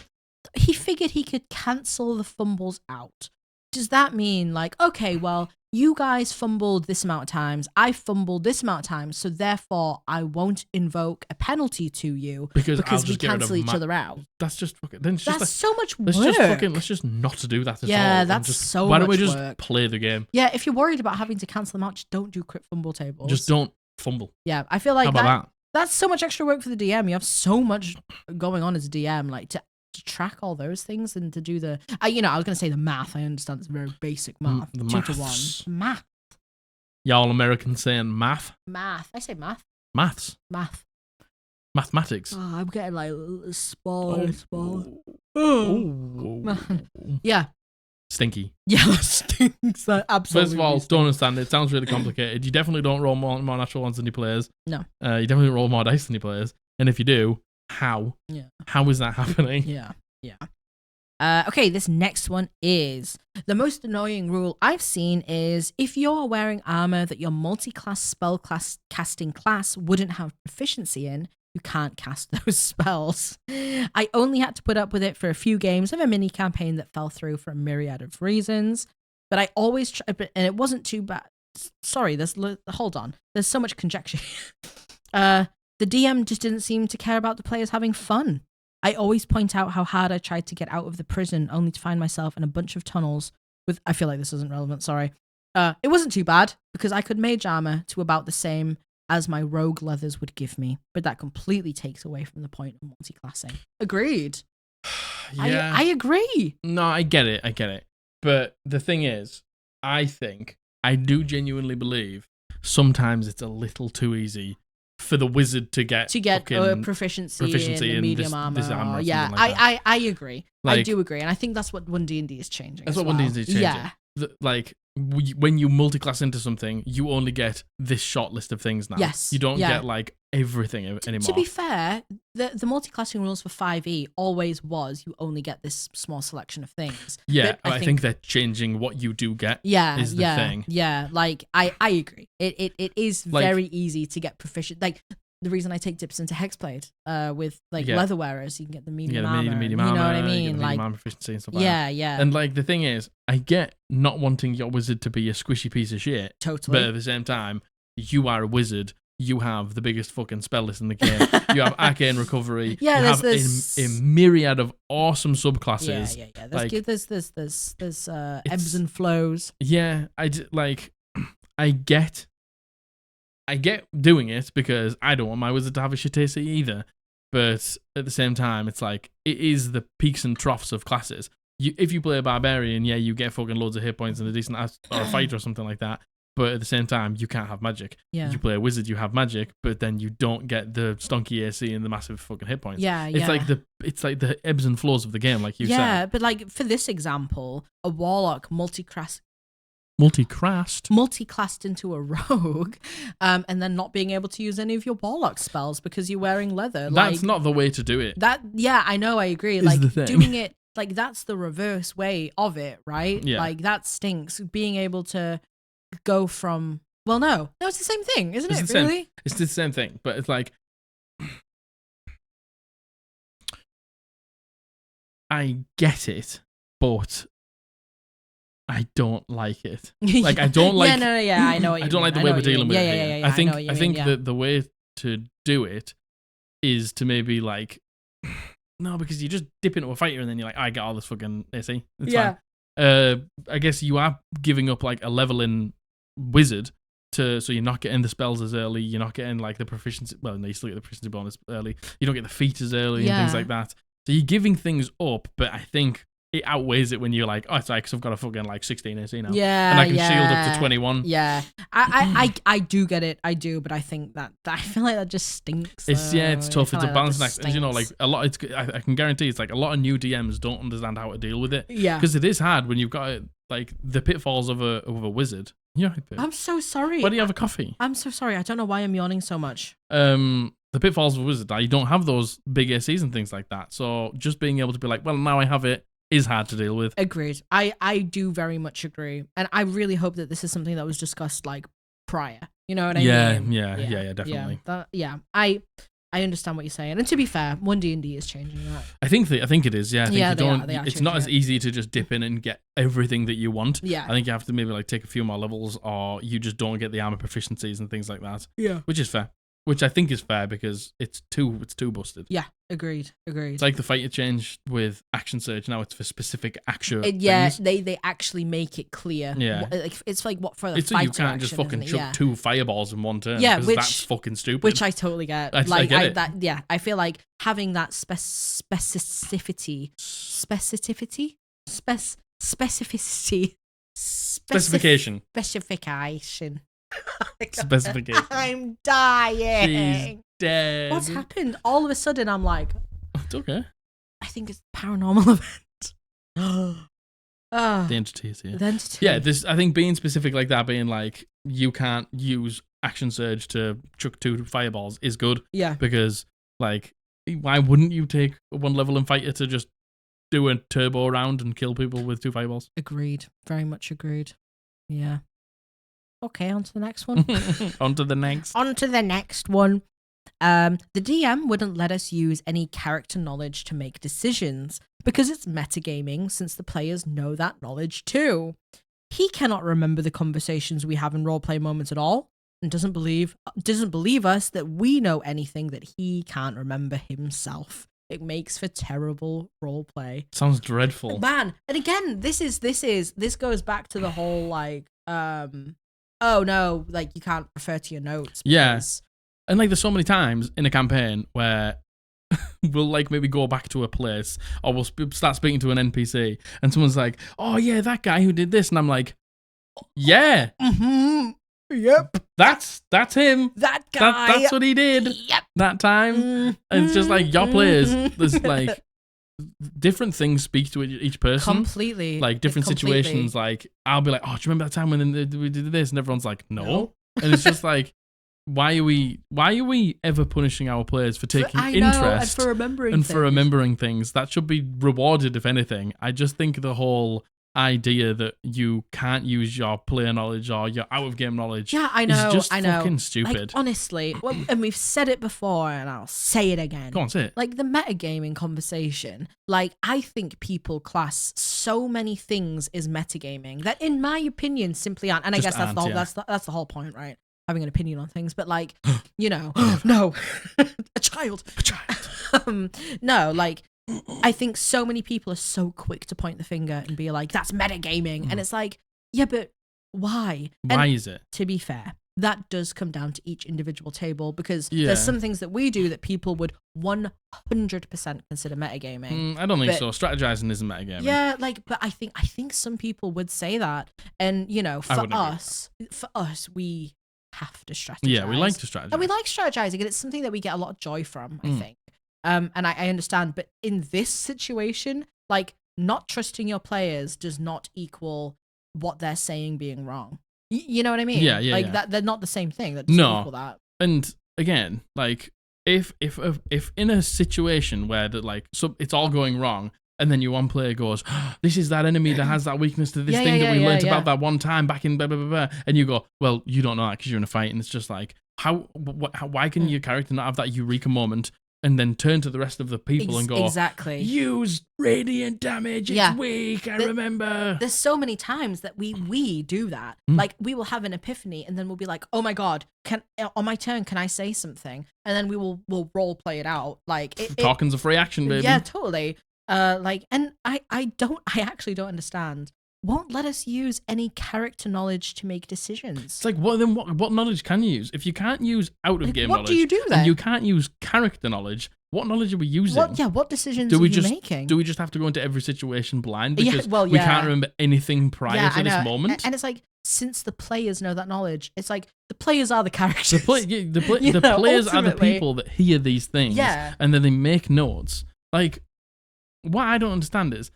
he figured he could cancel the fumbles out. Does that mean like, okay, well, you guys fumbled this amount of times, I fumbled this amount of times, so therefore I won't invoke a penalty to you because we cancel each other out? That's just fucking. Then that's so much work. Let's just not do that at all. Yeah, that's so much work. Why don't we just play the game? Yeah, if you're worried about having to cancel them out, just don't do crit fumble tables. Just don't fumble. Yeah, I feel like How about that? That's so much extra work for the DM. You have so much going on as a DM, like to track all those things and to do the I was going to say the math. I understand it's very basic math. The 2 to 1 math. Y'all Americans saying math. I say math. Maths. Mathematics. Oh, I'm getting like small. Oh man. Yeah. Stinky. Yeah, that stinks. That absolutely. First of all, don't understand it. It sounds really complicated. You definitely don't roll more natural ones than your players. No. You definitely roll more dice than your players. And if you do, how? Yeah. How is that happening? Yeah. Okay, this next one is the most annoying rule I've seen is if you're wearing armor that your multi-class spell casting class wouldn't have proficiency in, you can't cast those spells. I only had to put up with it for a few games of a mini campaign that fell through for a myriad of reasons, but I always and it wasn't too bad. Sorry, hold on. There's so much conjecture. The DM just didn't seem to care about the players having fun. I always point out how hard I tried to get out of the prison only to find myself in a bunch of tunnels with, I feel like this isn't relevant, sorry. It wasn't too bad because I could mage armor to about the same as my rogue leathers would give me, but that completely takes away from the point of multi-classing. Agreed. Yeah. I agree. No, I get it. But the thing is, I do genuinely believe sometimes it's a little too easy for the wizard to get proficiency in medium armor. Yeah, like I agree. Like, I do agree, and I think that's what 1D&D is changing. That's what 1D&D is changing. Yeah. Like when you multi-class into something, you only get this short list of things now. Yes, you don't get like everything anymore. To be fair, the multi-classing rules for 5e always was you only get this small selection of things. Yeah, but I think they're changing what you do get. Yeah, is the thing. Yeah, like I agree. It is like, very easy to get proficient. Like the reason I take dips into Hexblade with leather wearers, you can get the medium armor. You know what I mean? Like armor proficiency and stuff like that. Yeah. And like the thing is, I get not wanting your wizard to be a squishy piece of shit. Totally. But at the same time, you are a wizard. You have the biggest fucking spell list in the game. You have Arcane Recovery. Yeah, you have a myriad of awesome subclasses. Yeah. There's ebbs and flows. Yeah, I get doing it because I don't want my wizard to have a shit AC either. But at the same time, it's like, it is the peaks and troughs of classes. If you play a barbarian, yeah, you get fucking loads of hit points and a decent or a fighter or something like that. But at the same time, you can't have magic. Yeah. If you play a wizard, you have magic, but then you don't get the stonky AC and the massive fucking hit points. Yeah. It's like the ebbs and flows of the game, like you said. Yeah, but like for this example, a warlock multi-classed into a rogue, and then not being able to use any of your warlock spells because you're wearing leather. That's not the way to do it. I know, I agree. Like doing it, like that's the reverse way of it, right? Yeah. Like that stinks. Being able to go from no, it's the same thing, isn't it? Really, it's the same thing, but it's like I get it, but I don't like it. Like I don't like. I know what you mean. I don't like the way we're dealing with it. Yeah. I think that the way to do it is to maybe like no, because you just dip into a fighter and then you're like, I get all this fucking AC. It's fine. I guess you are giving up like a level in wizard so you're not getting the spells as early. You're not getting like the proficiency. Well, no, you still get the proficiency bonus early. You don't get the feat as early and things like that. So you're giving things up, but I think it outweighs it when you're like, oh, it's like, because I've got a fucking like 16 AC now. Yeah. And I can shield up to 21. Yeah. I do get it. I do, but I think that I feel like that just stinks. It's tough. It's a balancing act. And you know, like a lot, I can guarantee it's like a lot of new DMs don't understand how to deal with it. Yeah. Because it is hard when you've got like the pitfalls of a wizard. You're right, babe. I'm so sorry. Why do you have a coffee? I'm so sorry. I don't know why I'm yawning so much. The pitfalls of Wizard are you don't have those big ACs and things like that. So just being able to be like, well, now I have it is hard to deal with. Agreed. I do very much agree. And I really hope that this is something that was discussed like prior. You know what I mean? Yeah, definitely. I understand what you're saying. And to be fair, 1D&D is changing that. I think it is. Yeah, I think they are it's not as easy to just dip in and get everything that you want. Yeah. I think you have to maybe like take a few more levels, or you just don't get the armor proficiencies and things like that. Yeah. Which is fair. Which I think is fair because it's too busted. Yeah, agreed. It's like the fighter change with Action Surge. Now it's for specific action. Yeah, things. they actually make it clear. Yeah, it's like what for the it's fighter so you can't action, just fucking chuck yeah. 2 fireballs in one turn. Yeah, that's fucking stupid. Which I totally get. I get it. I feel like having that specificity. Specification. I'm dying. She's dead. What's happened? All of a sudden, I'm like, it's okay. I think it's a paranormal event. The entity is here. The entity. Yeah, I think being specific like that, being like, you can't use Action Surge to chuck 2 fireballs is good. Yeah. Because, like, why wouldn't you take 1 level in fighter to just do a turbo round and kill people with 2 fireballs? Agreed. Very much agreed. Yeah. Okay, on to the next one. On to the next one. The DM wouldn't let us use any character knowledge to make decisions because it's metagaming since the players know that knowledge too. He cannot remember the conversations we have in roleplay moments at all and doesn't believe us that we know anything that he can't remember himself. It makes for terrible roleplay. Sounds dreadful. Man, and again, this goes back to the whole like oh no, like you can't refer to your notes. Yes. Yeah. And like there's so many times in a campaign where we'll like maybe go back to a place or we'll start speaking to an NPC and someone's like, oh yeah, that guy who did this. And I'm like, yeah. Mm-hmm. Yep. That's him. That guy. That's what he did. Yep. That time. Mm-hmm. And it's just like your players, there's like different things speak to each person. Completely. Like different situations. Like I'll be like, oh, do you remember that time when we did this? And everyone's like, no. And it's just like, why are we ever punishing our players for taking interest and for remembering things? That should be rewarded, if anything. I just think the whole idea that you can't use your player knowledge or your out of game knowledge is just fucking stupid. Like, honestly, and we've said it before and I'll say it again. Go on, say it. Like the metagaming conversation, like I think people class so many things as metagaming that in my opinion simply aren't. And I guess that's the whole point, right? Having an opinion on things, but like, you know, no, a child. No, like, I think so many people are so quick to point the finger and be like, that's metagaming. And it's like, yeah, but why? Why is it? To be fair, that does come down to each individual table because there's some things that we do that people would 100% consider metagaming. I don't think so. Strategizing isn't metagaming. Yeah, like, but I think some people would say that. And, you know, for us, we have to strategize. Yeah, we like to strategize. And we like strategizing, and it's something that we get a lot of joy from, I think. And I understand, but in this situation, like, not trusting your players does not equal what they're saying being wrong. You know what I mean? Yeah. Like, that they're not the same thing. That doesn't equal that. And again, like, if in a situation where it's all going wrong, and then your one player goes, this is that enemy that has that weakness to this thing that we learned about that one time back in blah, blah, blah, blah. And you go, well, you don't know that because you're in a fight. And it's just like, why can your character not have that eureka moment and then turn to the rest of the people and go, use radiant damage, it's weak, I remember. There's so many times that we do that. Like, we will have an epiphany and then we'll be like, oh my God, on my turn, can I say something? And then we'll role play it out. Like, talking's a free action, baby. Yeah, totally. And I actually don't understand. Won't let us use any character knowledge to make decisions. It's like, what knowledge can you use? If you can't use out of game knowledge, what do you do then? And you can't use character knowledge, what knowledge are we using? What decisions are you making? Do we just have to go into every situation blind because we can't remember anything prior to this moment? And it's like, since the players know that knowledge, it's like the players are the characters. The players are the people that hear these things, and then they make notes. Like, what I don't understand is,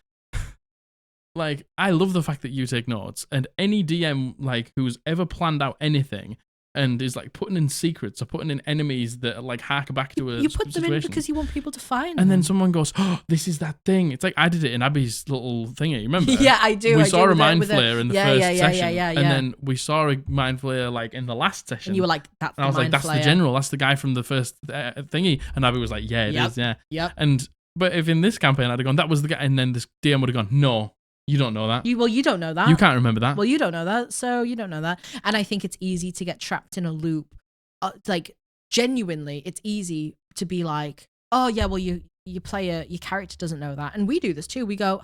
like, I love the fact that you take notes, and any DM like who's ever planned out anything and is like putting in secrets or putting in enemies that like hark back to you put them in because you want people to find them. And then someone goes, "Oh, this is that thing." It's like I did it in Abby's little thingy. Remember? Yeah, I do. We saw a mind flayer in the first session, yeah. and then we saw a mind flayer like in the last session. And you were like, "That's the mind flayer." I was like, "That's the general. That's the guy from the first thingy." And Abby was like, "Yeah, it is. Yeah." Yep. But if in this campaign I'd have gone, "That was the guy," and then this DM would have gone, "No, you don't know that." You don't know that. You can't remember that. Well, you don't know that, so you don't know that. And I think it's easy to get trapped in a loop. Like, genuinely, it's easy to be like, "Oh yeah, well your character doesn't know that," and we do this too. We go,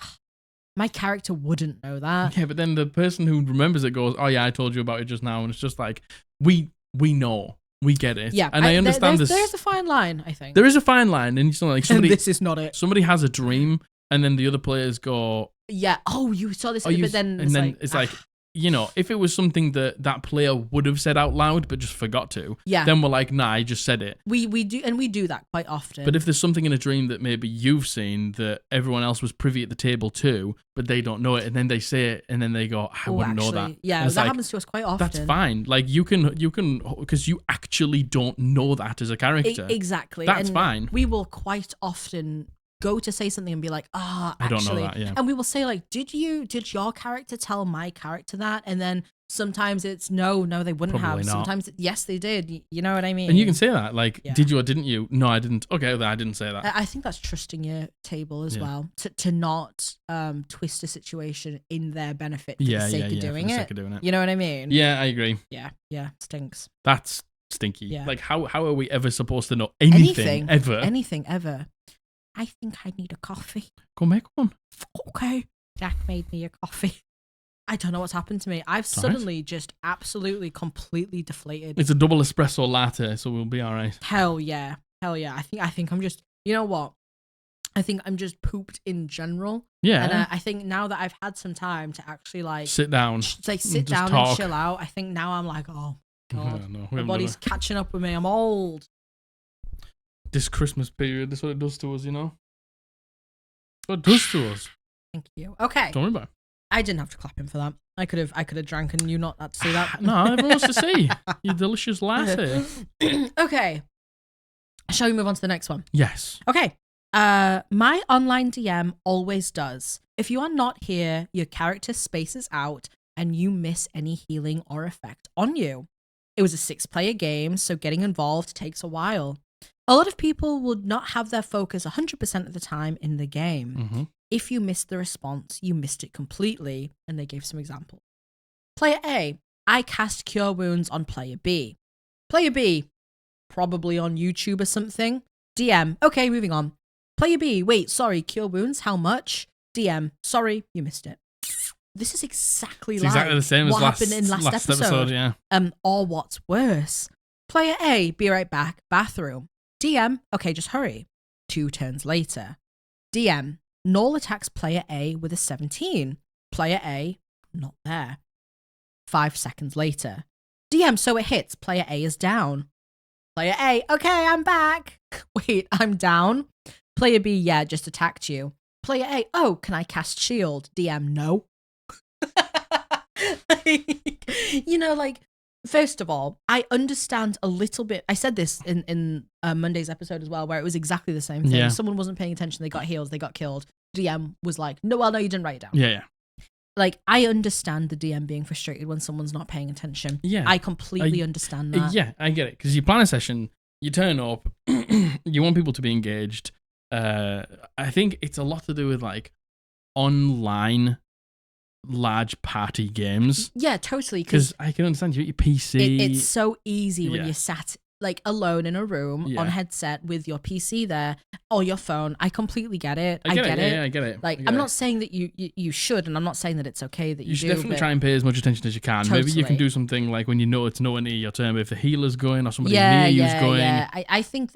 "My character wouldn't know that." Yeah, but then the person who remembers it goes, "Oh yeah, I told you about it just now," and it's just like we know. We get it. Yeah, and I understand this. There's a fine line, I think. There is a fine line, and it's not like somebody. And this is not it. Somebody has a dream, and then the other players go, "Yeah, oh, you saw this," but then it's like, you know, if it was something that player would have said out loud but just forgot to, then we're like, "Nah, I just said it." We do, and we do that quite often. But if there's something in a dream that maybe you've seen that everyone else was privy at the table too, but they don't know it, and then they say it, and then they go, "I wouldn't know that." Yeah, that happens to us quite often. That's fine. Like you can because you actually don't know that as a character. Exactly. That's fine. We will quite often go to say something and be like, actually. I don't know that, yeah. And we will say like, did your character tell my character that? And then sometimes it's no, they wouldn't Probably have. not. Sometimes yes, they did. You know what I mean? And you can say that, like, did you or didn't you? No, I didn't. Okay, I didn't say that. I think that's trusting your table as well, to not twist a situation in their benefit for the sake of doing it. You know what I mean? Yeah, I agree. Yeah, stinks. That's stinky. Yeah. Like, how are we ever supposed to know anything ever? Anything ever. I think I need a coffee. Go make one. Okay. Jack made me a coffee. I don't know what's happened to me. I've suddenly just absolutely, completely deflated. It's a double espresso latte, so we'll be all right. Hell yeah. I think I'm just, you know what? I think I'm just pooped in general. Yeah. And I think now that I've had some time to actually like sit down, and chill out, I think now I'm like, oh God, my body's catching up with me. I'm old. This Christmas period, that's what it does to us, you know? What it does to us. Thank you. Okay. Don't worry about it. I didn't have to clap him for that. I could have drank and you not had to see that. No, everyone wants to see your delicious latte. Okay. Shall we move on to the next one? Yes. Okay. My online DM always does. If you are not here, your character spaces out and you miss any healing or effect on you. It was a 6-player game, so getting involved takes a while. A lot of people would not have their focus 100% of the time in the game. Mm-hmm. If you missed the response, you missed it completely, and they gave some examples. Player A, I cast Cure Wounds on Player B. Player B, probably on YouTube or something. DM, okay, moving on. Player B, wait, sorry, Cure Wounds, how much? DM, sorry, you missed it. This is exactly the same as what happened in last episode. Yeah. Or what's worse. Player A, be right back, bathroom. DM, okay, just hurry. 2 turns later. DM, Null attacks Player A with a 17. Player A, not there. 5 seconds later. DM, so it hits. Player A is down. Player A, okay, I'm back. Wait, I'm down. Player B, yeah, just attacked you. Player A, oh, can I cast shield? DM, no. First of all, I understand a little bit. I said this in Monday's episode as well, where it was exactly the same thing. Yeah. Someone wasn't paying attention. They got healed. They got killed. DM was like, no, you didn't write it down. Yeah. Like, I understand the DM being frustrated when someone's not paying attention. Yeah. I completely understand that. Yeah, I get it. Because you plan a session, you turn up, you want people to be engaged. I think it's a lot to do with like online large party games. Yeah, totally. Because I can understand you at your PC. It's so easy when you're sat like alone in a room on headset with your PC there or your phone. I completely get it. I get it. Yeah, I get it. Like, I'm not saying that you should, and I'm not saying that it's okay that you should definitely try and pay as much attention as you can. Totally. Maybe you can do something like when you know it's nowhere near your turn, but if the healer's going or somebody near you's going. Yeah, I think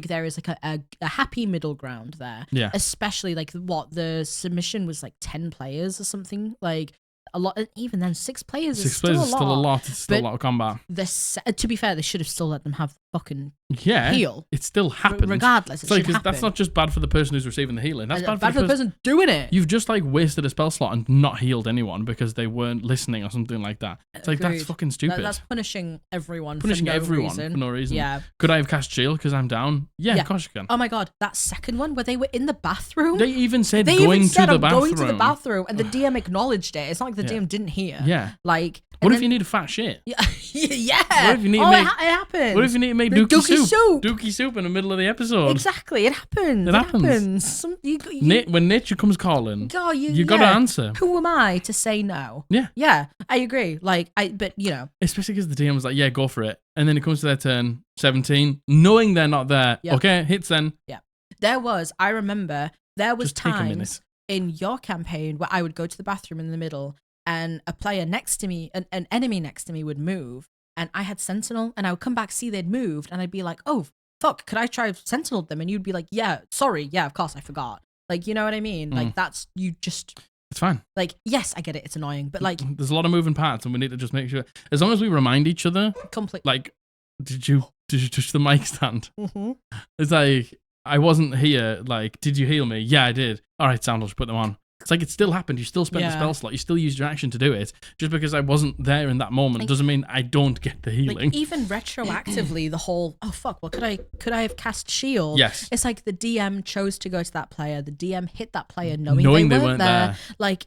there is like a happy middle ground there. Yeah. Especially like the submission was like 10 players or something. Like, a lot. Even then, 6 players is still a lot. It's still a lot of combat. To be fair, they should have still let them have the fucking heal. It still happened. Regardless, that's not just bad for the person who's receiving the healing. That's bad for the person doing it. You've just like wasted a spell slot and not healed anyone because they weren't listening or something like that. It's like, that's fucking stupid. That's punishing everyone for no reason. Yeah. Could I have cast shield because I'm down? Yeah, of course you can. Oh my god, that second one where they were in the bathroom. They even said going to the bathroom, and the DM acknowledged it. It's not like the DM didn't hear. Yeah. Like, what if you need a fat shit? Yeah. What if you need to make, it happens. What if you need to make dookie soup? Dookie soup in the middle of the episode. Exactly, it happens. It happens. When nature comes calling, you got to answer. Who am I to say no? Yeah, I agree. But especially because the DM was like, "Yeah, go for it," and then it comes to their turn, 17, knowing they're not there. Yep. Okay, hits then. Yeah, I remember there was times in your campaign where I would go to the bathroom in the middle, and a player next to me, an enemy next to me would move, and I had Sentinel, and I would come back, see they'd moved, and I'd be like, oh, fuck, could I try Sentinel them? And you'd be like, yeah, sorry, yeah, of course, I forgot. Like, you know what I mean? Like, that's, you just... It's fine. Like, yes, I get it, it's annoying, but like... There's a lot of moving parts, and we need to just make sure, as long as we remind each other... Completely. Like, did you touch the mic stand? Mm-hmm. It's like, I wasn't here, like, did you heal me? Yeah, I did. All right, sound, I'll just put them on. It's like, it still happened. You still spent the spell slot. You still used your action to do it. Just because I wasn't there in that moment doesn't mean I don't get the healing. Like, even retroactively, the whole, oh fuck, well, could I have cast shield? Yes. It's like the DM chose to go to that player. The DM hit that player knowing they weren't there. Like,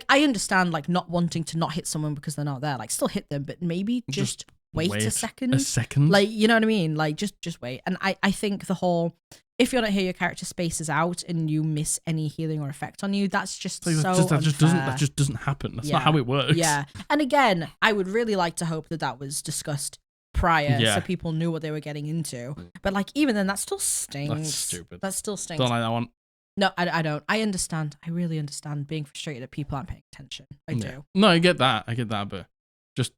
I understand, like, not wanting to not hit someone because they're not there. Like, still hit them, but maybe just wait a second. A second? Like, you know what I mean? Like, just wait. And I think the whole... If you're not here, your character spaces out and you miss any healing or effect on you, that's just that just doesn't happen. That's not how it works. Yeah. And again, I would really like to hope that was discussed prior so people knew what they were getting into. But like, even then, that still stinks. That's stupid. That still stinks. Don't like that one. No, I don't. I understand. I really understand being frustrated that people aren't paying attention. I do. No, I get that, but just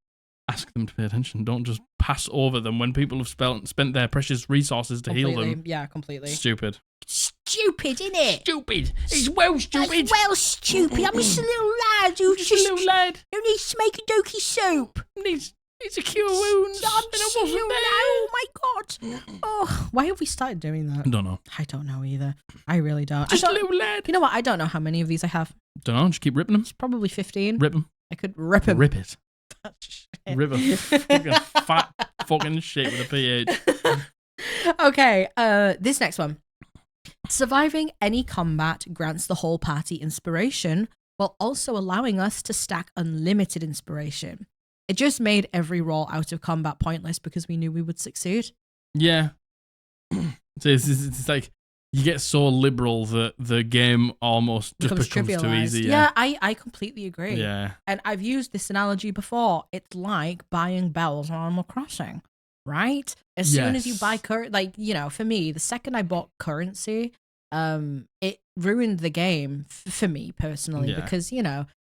ask them to pay attention. Don't just pass over them when people have spent their precious resources to heal them. Yeah, completely. Stupid. Stupid, innit? Stupid. It's well stupid. It's well stupid. I'm just a little lad who needs to make a dookie soup. Needs to cure wounds. Oh my god. Oh, why have we started doing that? I don't know. I don't know either. I really don't. Just a little lad. You know what? I don't know how many of these I have. Don't know. Just keep ripping them. It's probably 15. Rip them. I could rip them. Rip it. Rip a fucking fat fucking shit with a PH. Okay, this next one. Surviving any combat grants the whole party inspiration while also allowing us to stack unlimited inspiration. It just made every roll out of combat pointless because we knew we would succeed. Yeah. So it's like you get so liberal that the game almost just becomes too easy. Yeah, I completely agree. Yeah. And I've used this analogy before. It's like buying bells on Animal Crossing, right? As soon as you buy for me, the second I bought currency, it ruined the game for me personally because,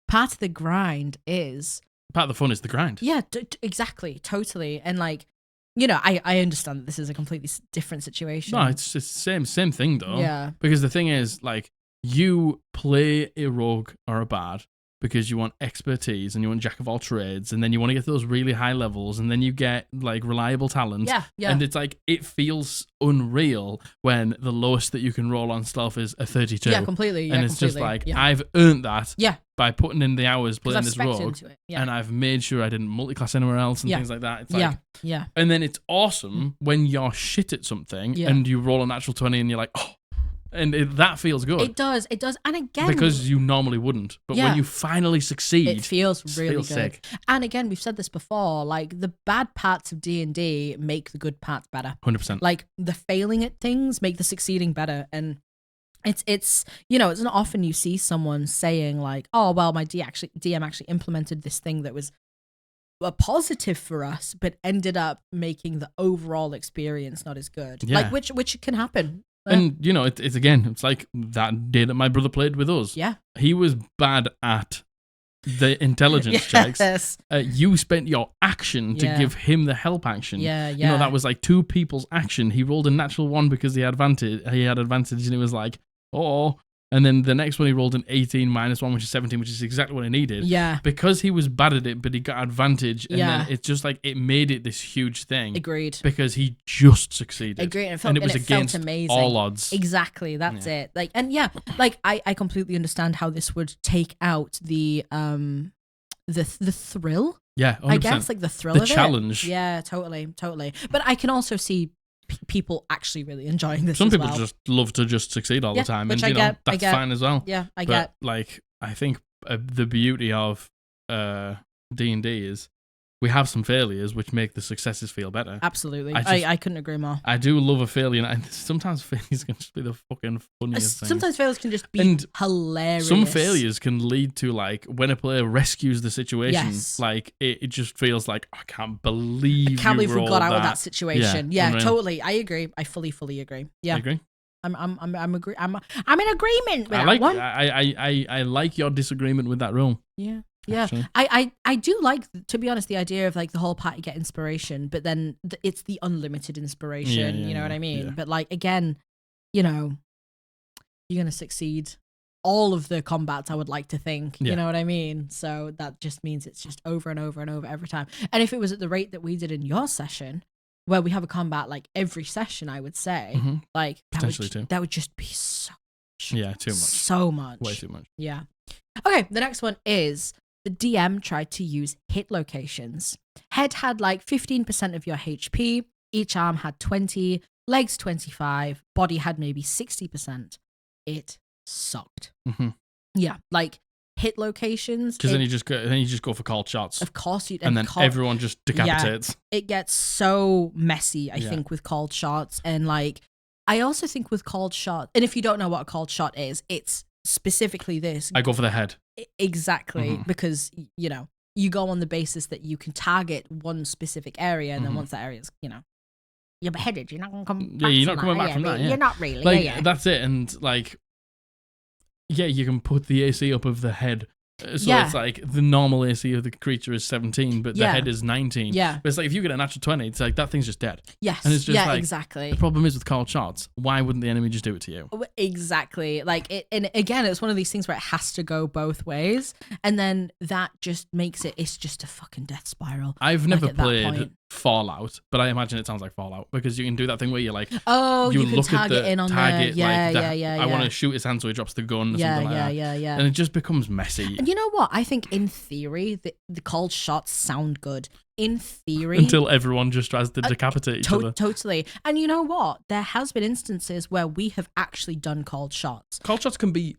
part of the grind is... Part of the fun is the grind. Yeah, exactly. Totally. And I understand that this is a completely different situation. No, it's the same thing though. Yeah. Because the thing is, like, you play a rogue or a bard because you want expertise and you want jack of all trades, and then you want to get to those really high levels, and then you get like reliable talent. Yeah. And it's like, it feels unreal when the lowest that you can roll on stealth is a 32. Yeah, completely. And it's just like, I've earned that. Yeah. By putting in the hours playing this rogue, yeah. and I've made sure I didn't multiclass anywhere else and things like that. It's like, yeah. And then it's awesome when you're shit at something and you roll a natural 20 and you're like, oh, and that feels good. It does. And again, because you normally wouldn't, but when you finally succeed, it feels really good. Sick. And again, we've said this before, like the bad parts of D&D make the good parts better. 100%. Like the failing at things make the succeeding better. And it's not often you see someone saying like, oh well, my DM actually implemented this thing that was a positive for us, but ended up making the overall experience not as good. Like which can happen. And it's like that day that my brother played with us. Yeah, he was bad at the intelligence checks. You spent your action to give him the help action. Yeah. That was like two people's action. He rolled a natural one because he had advantage, and it was like, oh, And then the next one he rolled an 18 minus 1, which is 17, which is exactly what I needed. Yeah. Because he was bad at it, but he got advantage. And then it's just like, it made it this huge thing. Agreed. Because he just succeeded. Agreed. And it was against amazing. all odds. Exactly. That's it. Like, and like I completely understand how this would take out the thrill. Yeah, 100%. I guess like the thrill of it. The challenge. Yeah, totally. But I can also see people actually really enjoying this. Some people just love to just succeed all the time, and that's fine as well. Yeah, I get. Like, I think the beauty of D&D is we have some failures which make the successes feel better. Absolutely. I couldn't agree more. I do love a failure, and sometimes failures can just be the fucking funniest thing. Sometimes failures can just be hilarious. Some failures can lead to, like, when a player rescues the situation, like, it just feels like, I can't believe we got out of that situation. Yeah, totally. I agree. I fully agree. Yeah. I agree. I'm in agreement with that one. I like your disagreement with that rule. Yeah. Yeah, I do like, to be honest, the idea of like the whole party get inspiration, but then it's the unlimited inspiration. You know what I mean? Yeah. But like, again, you know, you're gonna succeed all of the combats. I would like to think, you know what I mean? So that just means it's just over and over and over every time. And if it was at the rate that we did in your session, where we have a combat like every session, I would say, like that would just be so much. Too much. So much. Way too much. Yeah. Okay, the next one is. The DM tried to use hit locations. Head had like 15% of your HP, each arm had 20, legs 25, body had maybe 60%. It sucked. Yeah, like hit locations. Because then you just go for called shots. Of course you. And then everyone just decapitates. Yeah, it gets so messy, I think, with called shots. And like, I also think with called shot, and if you don't know what a called shot is, it's specifically this. I go for the head. Exactly, because, you know, you go on the basis that you can target one specific area, and then once that area's, you know, you're beheaded, you're not going to come back. Yeah, you're not coming back from that. You're not really. Like, that's it. And like, you can put the AC up of the head. So it's like the normal AC of the creature is 17, but the head is 19. Yeah. But it's like if you get a natural 20, it's like that thing's just dead. Yes. And it's just like, exactly. The problem is with called shots, why wouldn't the enemy just do it to you? Exactly. Like and again, it's one of these things where it has to go both ways. And then that just makes it's just a fucking death spiral. I've never played Fallout, but I imagine it sounds like Fallout because you can do that thing where you're like, you look at the target. I want to shoot his hand so he drops the gun or something like that. Yeah. And it just becomes messy. And you know what? I think in theory, the called shots sound good. In theory. Until everyone just tries to decapitate each other. Totally. And you know what? There has been instances where we have actually done called shots. Called shots can be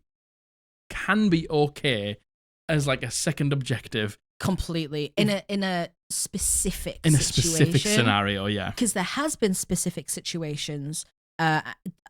okay as like a second objective. Completely. In a specific specific scenario, yeah. Because there has been specific situations. I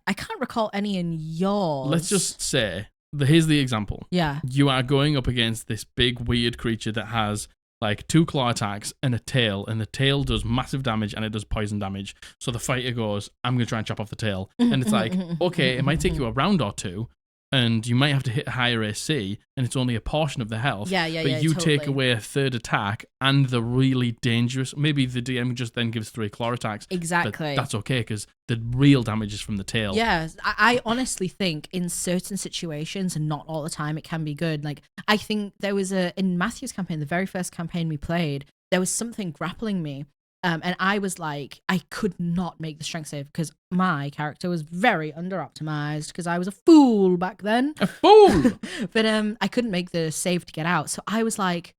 can't recall any in yours. Let's just say, here's the example. Yeah. You are going up against this big weird creature that has like 2 claw attacks and a tail, and the tail does massive damage and it does poison damage. So the fighter goes, I'm going to try and chop off the tail. And it's like, okay, it might take you a round or two, and you might have to hit a higher AC, and it's only a portion of the health. But you totally. take away a third attack and the really dangerous. Maybe the DM just then gives 3 claw attacks. Exactly. That's okay because the real damage is from the tail. Yeah, I honestly think in certain situations, and not all the time, it can be good. Like I think there was in Matthew's campaign, the very first campaign we played, there was something grappling me. And I was like, I could not make the strength save because my character was very under-optimized because I was a fool back then. A fool! But I couldn't make the save to get out. So I was like,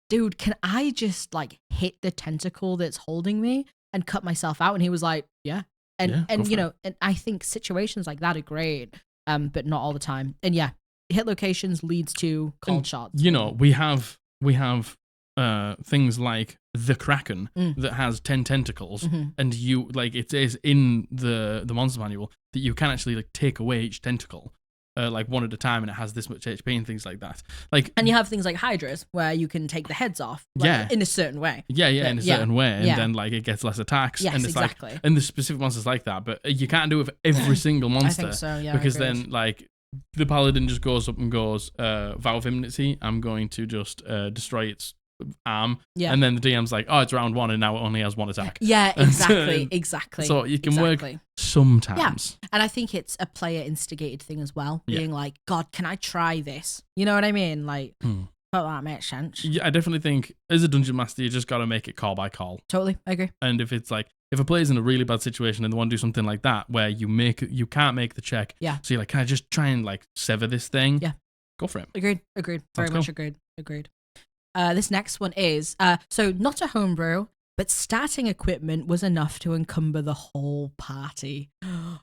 dude, can I just like hit the tentacle that's holding me and cut myself out? And he was like, yeah. And you know, and I think situations like that are great, but not all the time. And yeah, hit locations leads to called shots. You know, we have things like the Kraken that has 10 tentacles, and you like it says in the monster manual that you can actually like take away each tentacle like one at a time, and it has this much HP and things like that. Like, and you have things like Hydras where you can take the heads off, like, in a certain way. In a certain way, and then like it gets less attacks. Yes, and it's exactly. Like, and the specific monsters like that, but you can't do it for every single monster. I think so, yeah. Because then like the paladin just goes up and goes, vow of imminency, I'm going to just destroy its arm, and then the DM's like, oh, it's round 1 and now it only has 1 attack. Yeah, exactly. So you can work sometimes. Yeah. And I think it's a player instigated thing as well, being like, God, can I try this? You know what I mean? Like, that makes sense. Yeah, I definitely think as a dungeon master, you just got to make it call by call. Totally, I agree. And if it's like, if a player's in a really bad situation and they want to do something like that, where you can't make the check, so you're like, can I just try and like sever this thing? Yeah. Go for it. Agreed. Very much agreed. This next one is, so not a homebrew, but starting equipment was enough to encumber the whole party.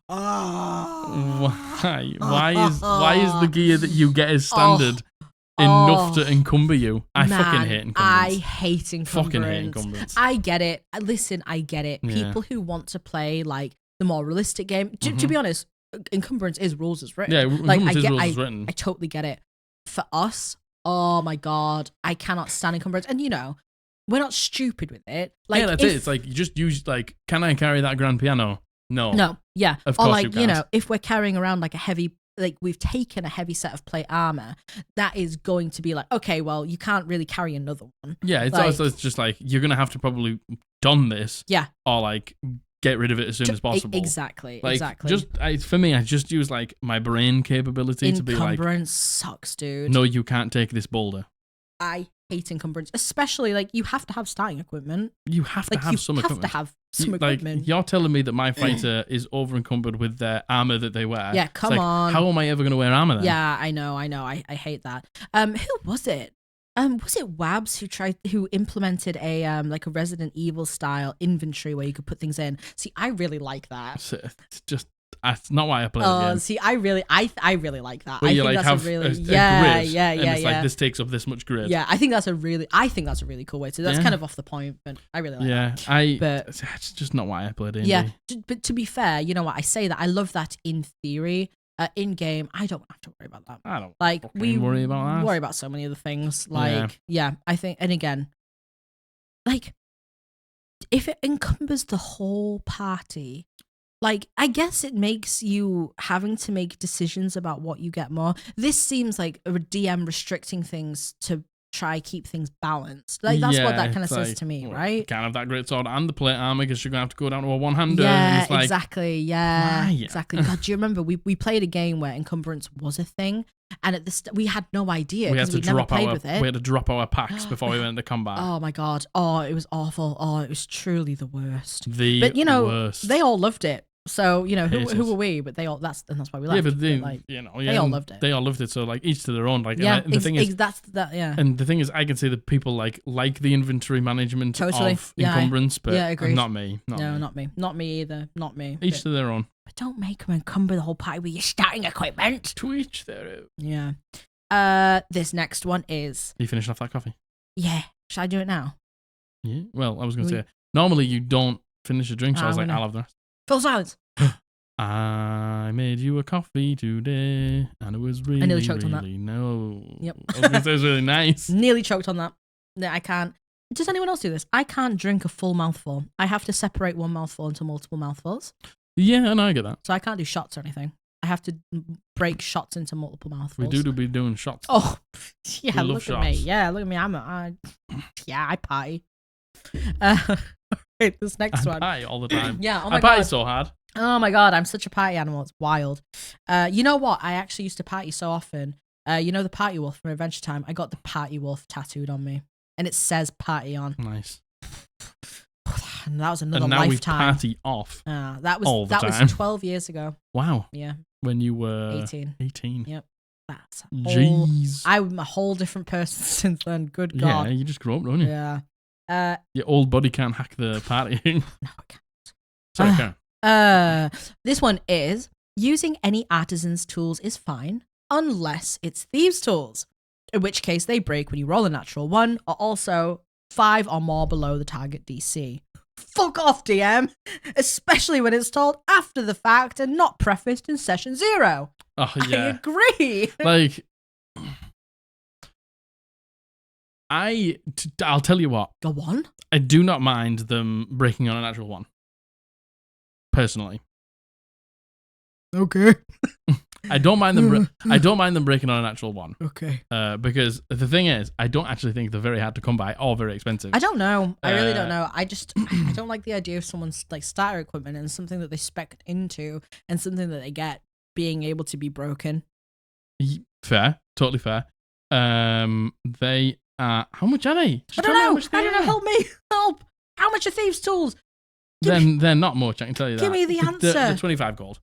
Why? Why is the gear that you get as standard enough to encumber you? I fucking hate encumbrance. I hate encumbrance. Fucking hate encumbrance. I get it. Listen, I get it. People who want to play like the more realistic game, to be honest, encumbrance is rules as written. Yeah, encumbrance is rules as written. I totally get it. For us, oh my God, I cannot stand encumbrance. And we're not stupid with it. Like, that's it. It's like, you just use like, can I carry that grand piano? No. Yeah. Of course or like, you can't. if we're carrying around like a heavy, like we've taken a heavy set of plate armor, that is going to be like, okay, well, you can't really carry another one. Yeah, it's also just like, you're going to have to probably don this. Yeah. Or like, get rid of it as soon as possible. Exactly. For me, I just use like my brain capability to be like, encumbrance sucks, dude. No, you can't take this boulder. I hate encumbrance, especially like you have to have starting equipment. You have to have some equipment. Equipment. You're telling me that my fighter is over encumbered with their armor that they wear. Yeah, come on. How am I ever going to wear armor then? Yeah, I know. I hate that. Who was it? Was it Wabs who implemented a like a Resident Evil style inventory where you could put things in? See, I really like that. It's just that's not why I play the game. See, I really like that. Where I you think like that's have a really a grid, and it's like this takes up this much grid. Yeah, I think that's a really cool way to. That's kind of off the point, but I really like that. But it's just not why I play D&D. Yeah, but to be fair, you know what? I say that I love that in theory. In game, I don't have to worry about that. I don't like we worry about that. Worry about so many other things. Like I think, and again, like if it encumbers the whole party, like I guess it makes you having to make decisions about what you get more. This seems like a DM restricting things to try keep things balanced. Like that's what that kind of says to me, right? You can't have that great sword and the plate armor because you're gonna have to go down to a one-hander. Yeah, like, exactly. Yeah, why? Exactly. God, do you remember we played a game where encumbrance was a thing, and at this we had no idea because we'd never played with it. We had to drop our packs before we went into combat. Oh my God! Oh, it was awful. Oh, it was truly the worst. But worst. They all loved it. So who were we? But they all that's why we liked it. They all loved it. They all loved it. So like each to their own. Like the thing is that's that. Yeah. And the thing is, I can see that people like the inventory management of encumbrance, but not me. Not me either. Not me. Each to their own. But don't make them encumber the whole party with your starting equipment. To each their own. Yeah. This next one is. You finished off that coffee? Yeah. Should I do it now? Yeah. Well, I was going to say normally you don't finish a drink, so I was like, I'll have the rest. Full silence. I made you a coffee today, and it was really, I nearly choked on that. No. Yep. I was going to say it was really nice. Nearly choked on that. No, I can't. Does anyone else do this? I can't drink a full mouthful. I have to separate one mouthful into multiple mouthfuls. Yeah, no, I get that. So I can't do shots or anything. I have to break shots into multiple mouthfuls. We do be doing shots. Oh, yeah, look shots. at me. Yeah, look at me. I party. This next one. I party all the time. Yeah, oh my I party God. so hard. Oh my God, I'm such a party animal. It's wild. You know what? I actually used to party so often. You know the party wolf from Adventure Time? I got the party wolf tattooed on me. And it says party on. Nice. And that was another and now lifetime. We party off. That was 12 years ago. Wow. Yeah. When you were 18. 18. Yep. That's jeez. I'm a whole different person since then. Good God. Yeah, you just grew up, don't you? Yeah. Your old body can't hack the partying. No, I can't. Sorry, I can't. This one is using any artisan's tools is fine unless it's thieves' tools, in which case they break when you roll a natural 1 or also 5 or more below the target DC. Fuck off, DM, especially when it's told after the fact and not prefaced in session 0. Oh yeah, I agree. Like, I'll tell you what. Go on. I do not mind them breaking on a natural 1. Personally. Okay. I don't mind them. I don't mind them breaking on a natural one. Okay. Because the thing is, I don't actually think they're very hard to come by or very expensive. I don't know. I really don't know. I don't like the idea of someone's like starter equipment and something that they spec into and something that they get being able to be broken. Fair, totally fair. They are. How much are they? I don't know. Help me. Help. How much are thieves' tools? They're not much. I can tell you that. Give me the answer. They're 25 gold.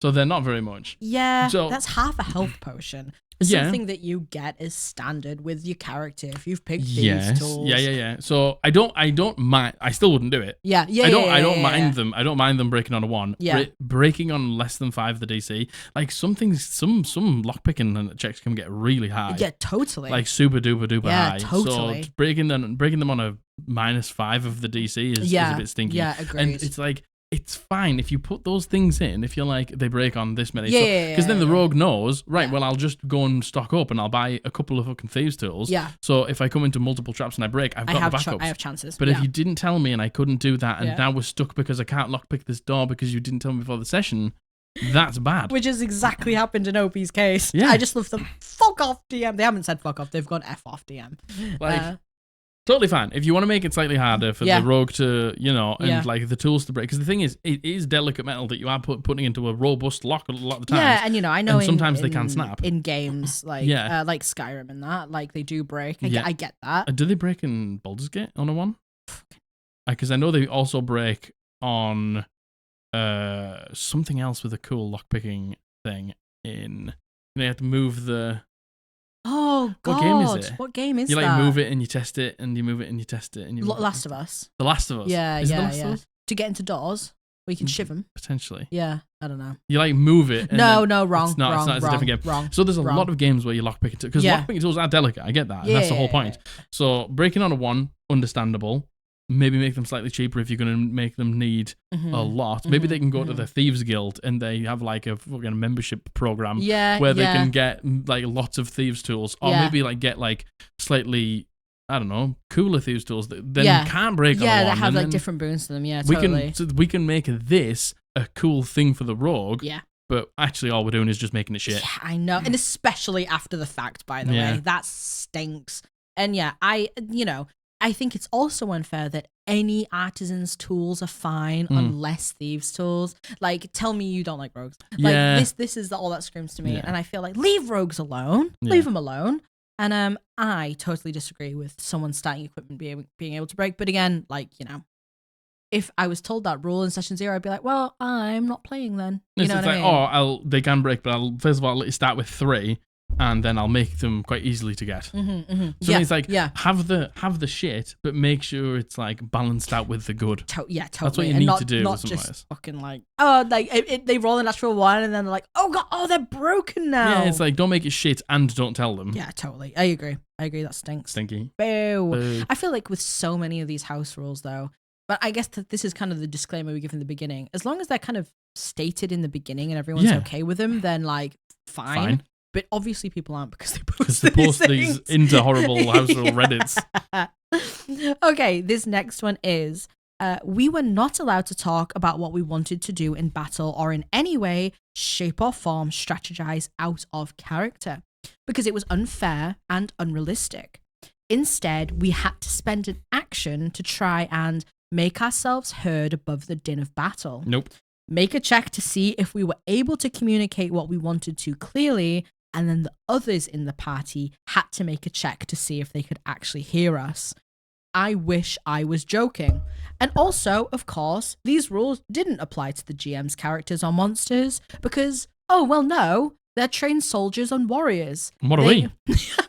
So they're not very much. Yeah, so, that's half a health potion. Something that you get is standard with your character if you've picked these tools. Yeah. So I don't mind. I still wouldn't do it. Yeah. I don't mind them. I don't mind them breaking on a 1. Yeah. Breaking on less than 5 the DC. Like some lockpicking checks can get really high. Yeah, totally. Like super duper high. Yeah, totally. So breaking them on a -5 of the DC is a bit stinky. Yeah, agreed. And it's like, it's fine if you put those things in, if you're like, they break on this many. Yeah. Because then the rogue knows, right, well, I'll just go and stock up and I'll buy a couple of fucking thieves' tools. Yeah. So if I come into multiple traps and I break, I've got the backups. I have chances. But if you didn't tell me and I couldn't do that and now we're stuck because I can't lockpick this door because you didn't tell me before the session, that's bad. Which has exactly happened in OP's case. Yeah. I just love them. Fuck off, DM. They haven't said fuck off. They've gone F off, DM. Like... Totally fine. If you want to make it slightly harder for the rogue to, and like the tools to break. Because the thing is, it is delicate metal that you are putting into a robust lock a lot of the times. Yeah, and I know sometimes they can snap. In games like Skyrim and that, like they do break. I get that. Do they break in Baldur's Gate on a 1? Because I know they also break on something else with a cool lockpicking thing in... You have to move the... Oh, God. What game is it? What game is that? You like move it and you test it and you move it and you test it. And you Last of Us. The Last of Us? Yeah, is it The Last of Us? To get into doors where you can shiv them. Potentially. Yeah, I don't know. You like move it. And wrong. It's not. It's a different game. Wrong. So there's a lot of games where you lockpick it because lockpicking tools are delicate. I get that. And that's the whole point. So breaking on a 1, understandable. Maybe make them slightly cheaper if you're going to make them need a lot. Maybe they can go to the Thieves Guild and they have like a fucking membership program where they can get like lots of Thieves tools, or maybe like get like slightly, I don't know, cooler Thieves tools that then you can't break on a 1. Yeah, that have like different boons to them. Yeah, totally. We can make this a cool thing for the rogue. Yeah. But actually all we're doing is just making it shit. Yeah, I know. And especially after the fact, by the way. That stinks. And I think it's also unfair that any artisan's tools are fine unless thieves' tools. Like, tell me you don't like rogues. Like, this is all that screams to me. And I feel like, leave rogues alone. Leave them alone. And I totally disagree with someone starting equipment being able to break. But again, like, if I was told that rule in session 0, I'd be like, well, I'm not playing then. You know what I mean? They can break, but first of all, I'll let you start with 3. And then I'll make them quite easily to get. So it's like, have the shit, but make sure it's like balanced out with the good. Totally. That's what you need to do. Not just fucking like, they roll a natural 1 and then they're like, oh God, they're broken now. Yeah, it's like, don't make it shit and don't tell them. Yeah, totally. I agree. That stinks. Stinky. Boo. I feel like with so many of these house rules though, but I guess that this is kind of the disclaimer we give in the beginning. As long as they're kind of stated in the beginning and everyone's okay with them, then like, fine. But obviously people aren't because they post these into horrible house rule Reddits. Okay, this next one is, we were not allowed to talk about what we wanted to do in battle or in any way, shape or form strategize out of character because it was unfair and unrealistic. Instead, we had to spend an action to try and make ourselves heard above the din of battle. Nope. Make a check to see if we were able to communicate what we wanted to clearly, and then the others in the party had to make a check to see if they could actually hear us. I wish I was joking. And also, of course, these rules didn't apply to the GM's characters or monsters because, no, they're trained soldiers and warriors. What are we?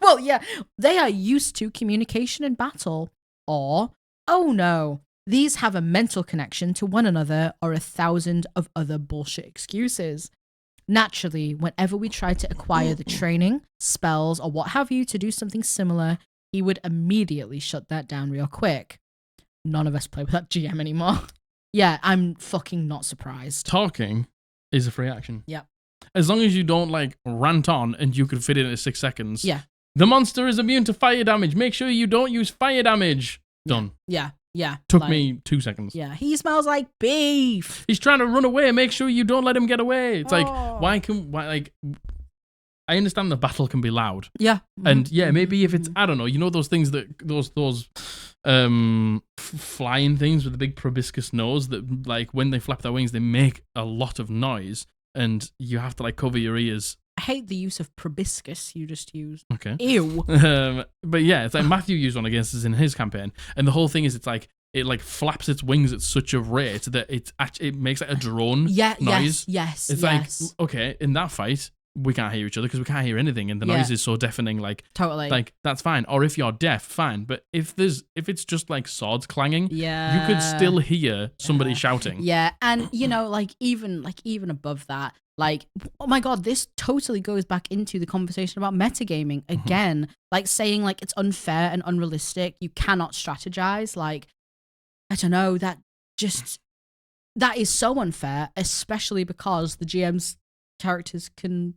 Well, yeah, they are used to communication in battle. Or, oh no, these have a mental connection to one another or 1,000 of other bullshit excuses. Naturally, whenever we tried to acquire the training, spells, or what have you to do something similar, he would immediately shut that down real quick. None of us play with that GM anymore. Yeah, I'm fucking not surprised. Talking is a free action. Yeah. As long as you don't like rant on and you could fit it in 6 seconds. Yeah. The monster is immune to fire damage. Make sure you don't use fire damage. Done. Yeah. Yeah. Took me 2 seconds. Yeah. He smells like beef. He's trying to run away. Make sure you don't let him get away. It's like, I understand the battle can be loud. Yeah. And maybe if it's, I don't know, you know those things that, those flying things with the big proboscis nose that, like, when they flap their wings, they make a lot of noise and you have to, like, cover your ears. I hate the use of proboscis you just used. Okay. Ew. But yeah, it's like Matthew used one against us in his campaign. And the whole thing is, it's like, it like flaps its wings at such a rate that it makes like a drone noise. Yes. It's like, okay, in that fight, we can't hear each other because we can't hear anything, and the noise is so deafening. Like, totally, like that's fine. Or if you're deaf, fine. But if it's just like swords clanging, you could still hear somebody shouting. Yeah, and you know, even above that, like, oh my god, this totally goes back into the conversation about metagaming again. Like saying like it's unfair and unrealistic. You cannot strategize. Like, I don't know, that is so unfair, especially because the GM's characters can.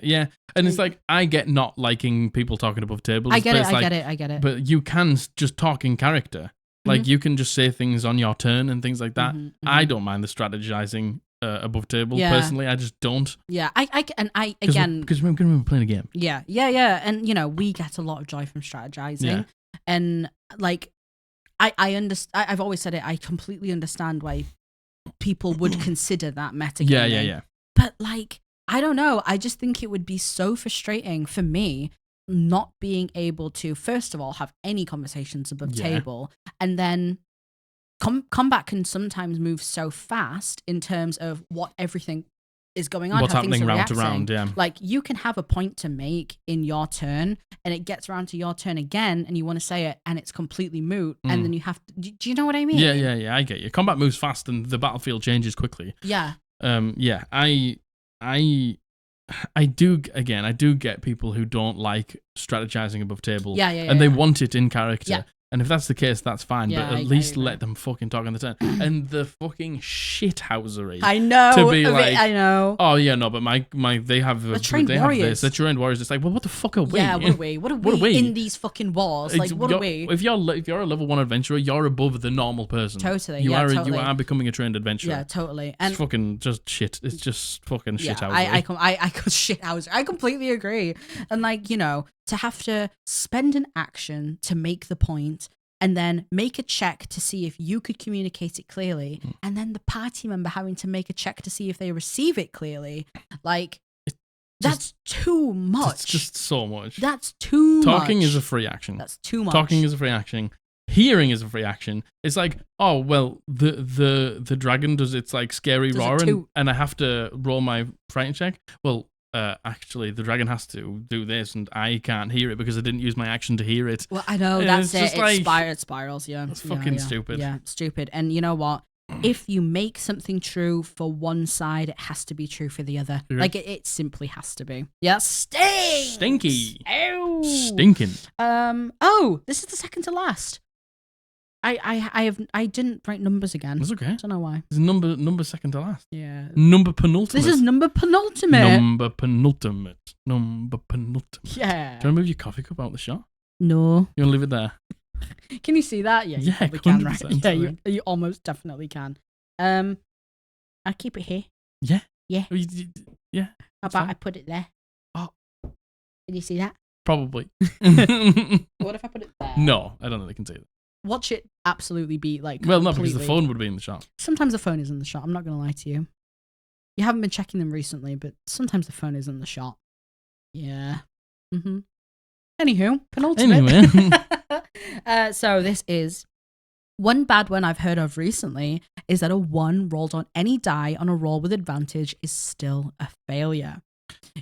Yeah, and it's like, I get not liking people talking above tables. I get it. But you can just talk in character. Like, you can just say things on your turn and things like that. I don't mind the strategizing above table, personally. I just don't. Yeah, because we're playing a game. Yeah. And, you know, we get a lot of joy from strategizing. Yeah. And, like, I understand. I've always said it. I completely understand why people would consider that metagaming. Yeah. But, like, I don't know. I just think it would be so frustrating for me not being able to, first of all, have any conversations above table, and then combat can sometimes move so fast in terms of what everything is going on. What's how happening round to reacting. round, yeah. Like, you can have a point to make in your turn, and it gets around to your turn again, and you want to say it, and it's completely moot, and then you have to... Do you know what I mean? Yeah, I get you. Combat moves fast, and the battlefield changes quickly. Yeah. I do get people who don't like strategizing above table. And they want it in character. Yeah. And if that's the case, that's fine. Yeah, but at least let them fucking talk on the turn. And the fucking shithousery. I know. To be like, I know. Oh yeah, no, but they have trained warriors. They're trained warriors. It's like, well, what the fuck are we? Yeah, what are we in these fucking wars? Like, what are we? If you're a level 1 adventurer, you're above the normal person. Totally. You are becoming a trained adventurer. Yeah, totally. And it's fucking just shit. It's just fucking shithousery. I shithousery. I completely agree. And, like, you know, to have to spend an action to make the point, and then make a check to see if you could communicate it clearly, and then the party member having to make a check to see if they receive it clearly. Like, that's too much. It's just so much. That's too much. Talking is a free action. That's too much. Talking is a free action. Hearing is a free action. It's like, oh, well, the dragon does its, like, scary roar, and I have to roll my frightened check. Well, actually, the dragon has to do this, and I can't hear it because I didn't use my action to hear it. Well, I know, that's it. It spirals, yeah. It's fucking stupid. Yeah, stupid. And you know what? If you make something true for one side, it has to be true for the other. Yeah. Like, it simply has to be. Yeah, stinky. Ow. Stinking. This is the second to last. I didn't write numbers again. That's okay. I don't know why. It's number second to last. Yeah. Number penultimate. This is number penultimate. Number penultimate. Yeah. Do you want to move your coffee cup out the shot? No. You want to leave it there? Can you see that? Yeah, you probably can, right? Yeah, you almost definitely can. I'll keep it here. Yeah. Yeah. Yeah. How about I put it there? Oh. Can you see that? Probably. What if I put it there? No, I don't think they can see that. Watch it absolutely be like. Well, no, because the phone would be in the shot. Sometimes the phone is in the shot. I'm not going to lie to you. You haven't been checking them recently, but sometimes the phone is in the shot. Yeah. Anywho, penultimate. Anyway. So this is one bad one I've heard of recently is that a 1 rolled on any die on a roll with advantage is still a failure.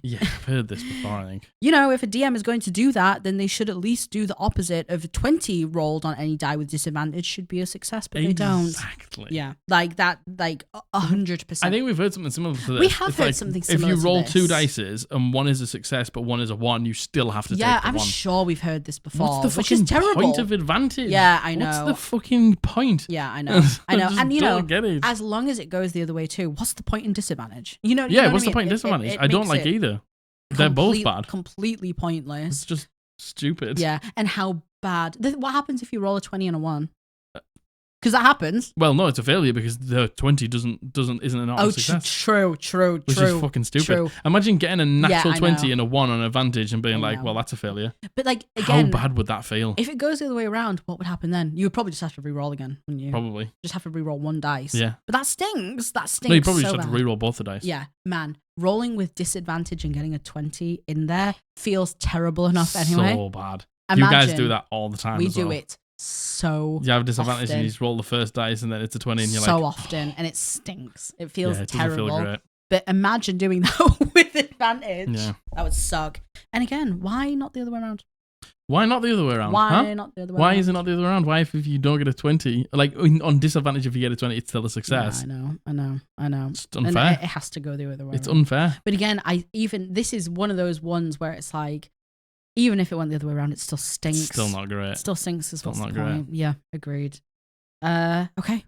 Yeah, I've heard this before, I think. You know, if a DM is going to do that, then they should at least do the opposite of 20 rolled on any die with disadvantage should be a success, but they don't. Exactly. Yeah, like that, like 100%. I think we've heard something similar to this. We have heard something similar to this. If you roll 2 dices and one is a success but one is a 1, you still have to take the 1. Yeah, I'm sure we've heard this before. What's the fucking point of advantage? Yeah, I know. What's the fucking point? Yeah, I know. And you know, get it. as long as it goes the other way too, what's the point in disadvantage? You know what's the point in disadvantage? I don't like either. They're both bad. Completely pointless. It's just stupid. Yeah, and how bad. What happens if you roll a 20 and a 1? Because that happens. Well, no, it's a failure because the 20 isn't an auto success. True. Which is fucking stupid. True. Imagine getting a natural 20 and a 1 on advantage and being like, well, that's a failure. But like, again, how bad would that feel? If it goes the other way around, what would happen then? You would probably just have to re-roll again, wouldn't you? Probably. Just have to re-roll one dice. Yeah. But that stings. No, you probably just have to re-roll both the dice. Yeah, man. Rolling with disadvantage and getting a 20 in there feels terrible enough anyway. So bad. Imagine, you guys do that all the time. We do it so you have a disadvantage often. and you just roll the first dice and then it's a 20 and you're so like... So often, and it stinks. It feels it terrible. Feel great. But imagine doing that with advantage. Yeah. That would suck. And again, why not the other way around? Why not the other way around? Why not the other way Why around? is it not the other way around? Why if you don't get a 20? Like, on disadvantage if you get a 20, it's still a success. Yeah, I know. It's unfair. And it has to go the other way It's around. unfair. But again, this is one of those ones where it's like, even if it went the other way around, it still stinks. It's still not great. It still stinks as well. Still not great. Yeah, agreed. Okay.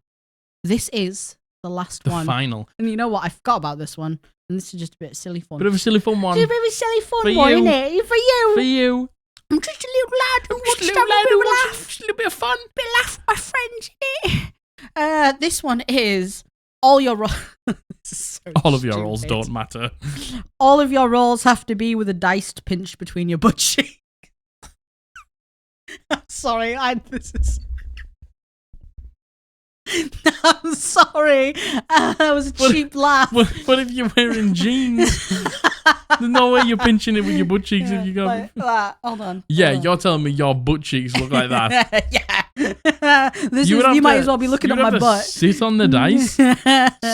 This is the last one. The final. And you know what? I forgot about this one. And this is just a bit of silly fun. Bit of a silly fun one. It's a bit of a silly fun For one, you. isn't it? For you. For you. I'm just a little lad who wants to have a bit of a laugh. Just a little bit of fun. Bit of laugh with my friends, innit? This one is all your rolls. All of your rolls don't matter. All of your rolls have to be with a dice pinched between your butt cheeks. I'm sorry, this is... I'm sorry. That was a cheap laugh. What if you're wearing jeans? There's no way you're pinching it with your butt cheeks if you go... Like that. Hold on. Yeah, you're telling me your butt cheeks look like that. Yeah. You might as well be looking at my butt. Sit on the dice,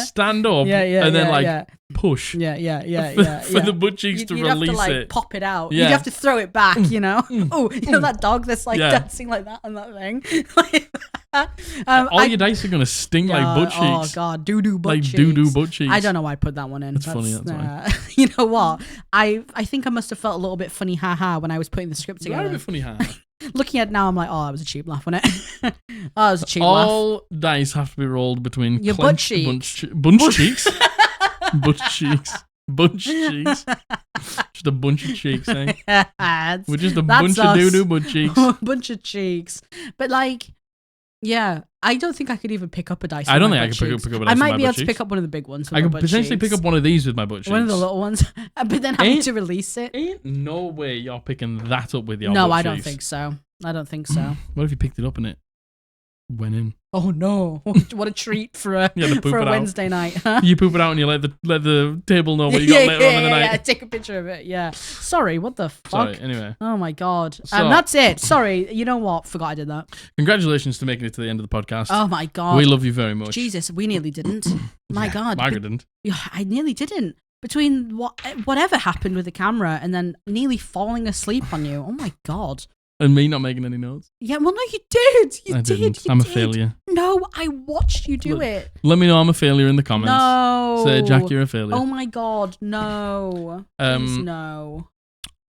stand up, and then push. Yeah. For the butt cheeks to you'd release have to, it. Pop it out. Yeah. You'd have to throw it back, you know? Oh, you know that dog that's dancing like that on that thing? All your dice are going to sting like butt cheeks. Oh, God. Doo-doo butt cheeks. Like doo-doo butt cheeks. I don't know why I put that one in. That's funny, that's why. You know what? I think I must have felt a little bit funny haha when I was putting the script together. A bit funny haha. Looking at it now, I'm like, that was a cheap laugh, wasn't it? It was a cheap laugh. All dice have to be rolled between your butt cheeks. Bunch cheeks? Butt cheeks. Bunch cheeks. Just a bunch of cheeks, eh? We're just a bunch of doo-doo butt cheeks. Bunch of cheeks. But like, yeah, I don't think I could even pick up a dice. I don't think I could pick up a dice with my butt cheeks. I might be able to pick up one of the big ones. I could potentially pick up one of these with my butt cheeks. One of the little ones. But then having to release it. Ain't no way you're picking that up with your butt cheeks. No, I don't think so. What if you picked it up and it went in? Oh no! What a treat for a Wednesday night. Huh? You poop it out and you let the table know what you got later on in the night. Yeah, take a picture of it. Yeah. Sorry, what the fuck? Sorry, anyway. Oh my God. That's it. Sorry. You know what? Forgot I did that. Congratulations to making it to the end of the podcast. Oh my God. We love you very much. Jesus, we nearly didn't. My God. Margaret didn't. I nearly didn't. Between whatever happened with the camera and then nearly falling asleep on you. Oh my God. And me not making any notes. Yeah, well, no, you did. You did. I'm a failure. No, I watched you do it. Let me know I'm a failure in the comments. No. Say, Jack, you're a failure. Oh my God, no. Please, no.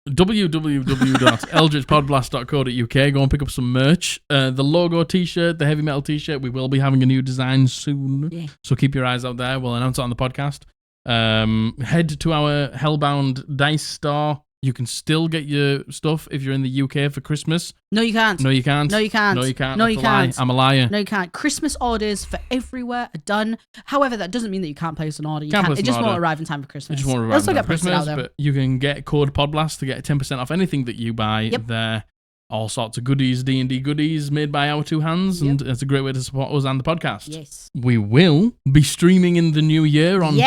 www.eldritchpodblast.co.uk. Go and pick up some merch. The logo t-shirt, the heavy metal t-shirt, we will be having a new design soon. Yeah. So keep your eyes out there. We'll announce it on the podcast. Head to our Hellbound dice store. You can still get your stuff if you're in the UK for Christmas. No, you can't. No, you can't. No, you can't. No, you can't. No, you can't. I'm a liar. No, you can't. Christmas orders for everywhere are done. However, that doesn't mean that you can't place an order. It just won't arrive in time for Christmas. It just won't arrive in time for Christmas, but you can get code Podblast to get 10% off anything that you buy there. All sorts of goodies, D&D goodies made by our two hands, and it's a great way to support us and the podcast. Yes. We will be streaming in the new year on Twitch.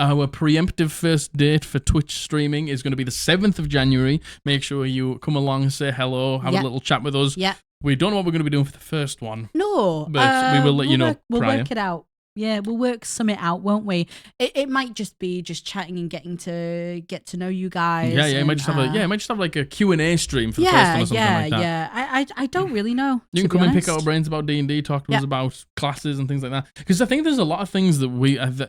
Our preemptive first date for Twitch streaming is going to be the 7th of January. Make sure you come along, say hello, have a little chat with us. Yeah. We don't know what we're going to be doing for the first one. No. But we will let you know We'll prior. work it out. Yeah, we'll work something out, won't we? It might just be just chatting and getting to get to know you guys. Yeah, it might just have like a Q&A stream for the first one or something like that. Yeah. I don't really know. You can come and pick our brains about D&D, talk to us about classes and things like that. Because I think there's a lot of things that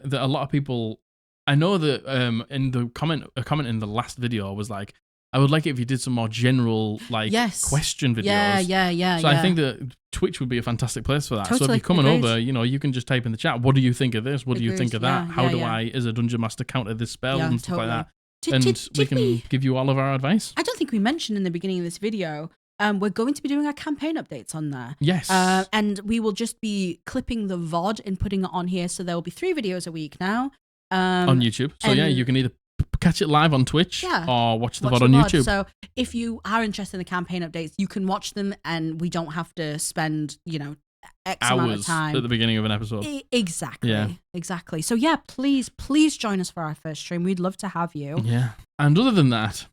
that a lot of people. I know that in the comment in the last video was like, I would like it if you did some more general question videos. Yeah. So I think that Twitch would be a fantastic place for that. Totally. So if you're coming over, you can just type in the chat, what do you think of this? What do you think of that? How do I, as a dungeon master, counter this spell and stuff like that? And we can give you all of our advice. I don't think we mentioned in the beginning of this video, we're going to be doing our campaign updates on there. Yes. And we will just be clipping the VOD and putting it on here. So there will be 3 videos a week now. On YouTube. So yeah, you can either catch it live on Twitch or watch the VOD on YouTube. So if you are interested in the campaign updates, you can watch them and we don't have to spend, X amount of time at the beginning of an episode. Exactly. Yeah. Exactly. So yeah, please join us for our first stream. We'd love to have you. Yeah. And other than that,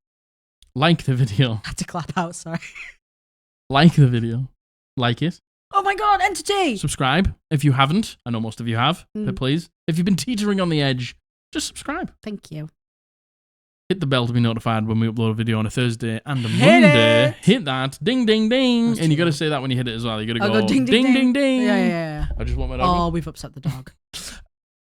like the video. I had to clap out, sorry. Like the video. Like it. Oh my god, entity! Subscribe if you haven't. I know most of you have, but please. If you've been teetering on the edge, just subscribe. Thank you. Hit the bell to be notified when we upload a video on a Thursday and a Monday. Hit that. Ding, ding, ding. And you got to say that when you hit it as well. You got to go ding, ding, ding, ding. Yeah. I just want my dog. Oh, we've upset the dog.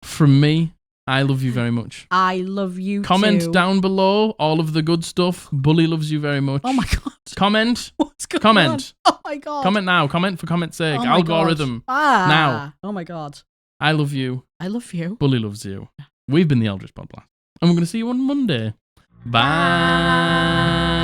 From me, I love you very much. I love you Comment down below all of the good stuff. Bully loves you very much. Oh my god. Comment. What's going on? Oh my god. Comment now. Comment for comment's sake. Algorithm. Now. Oh my god. I love you. I love you. Bully loves you. We've been the Eldritch Podblast. And we're going to see you on Monday. Bye.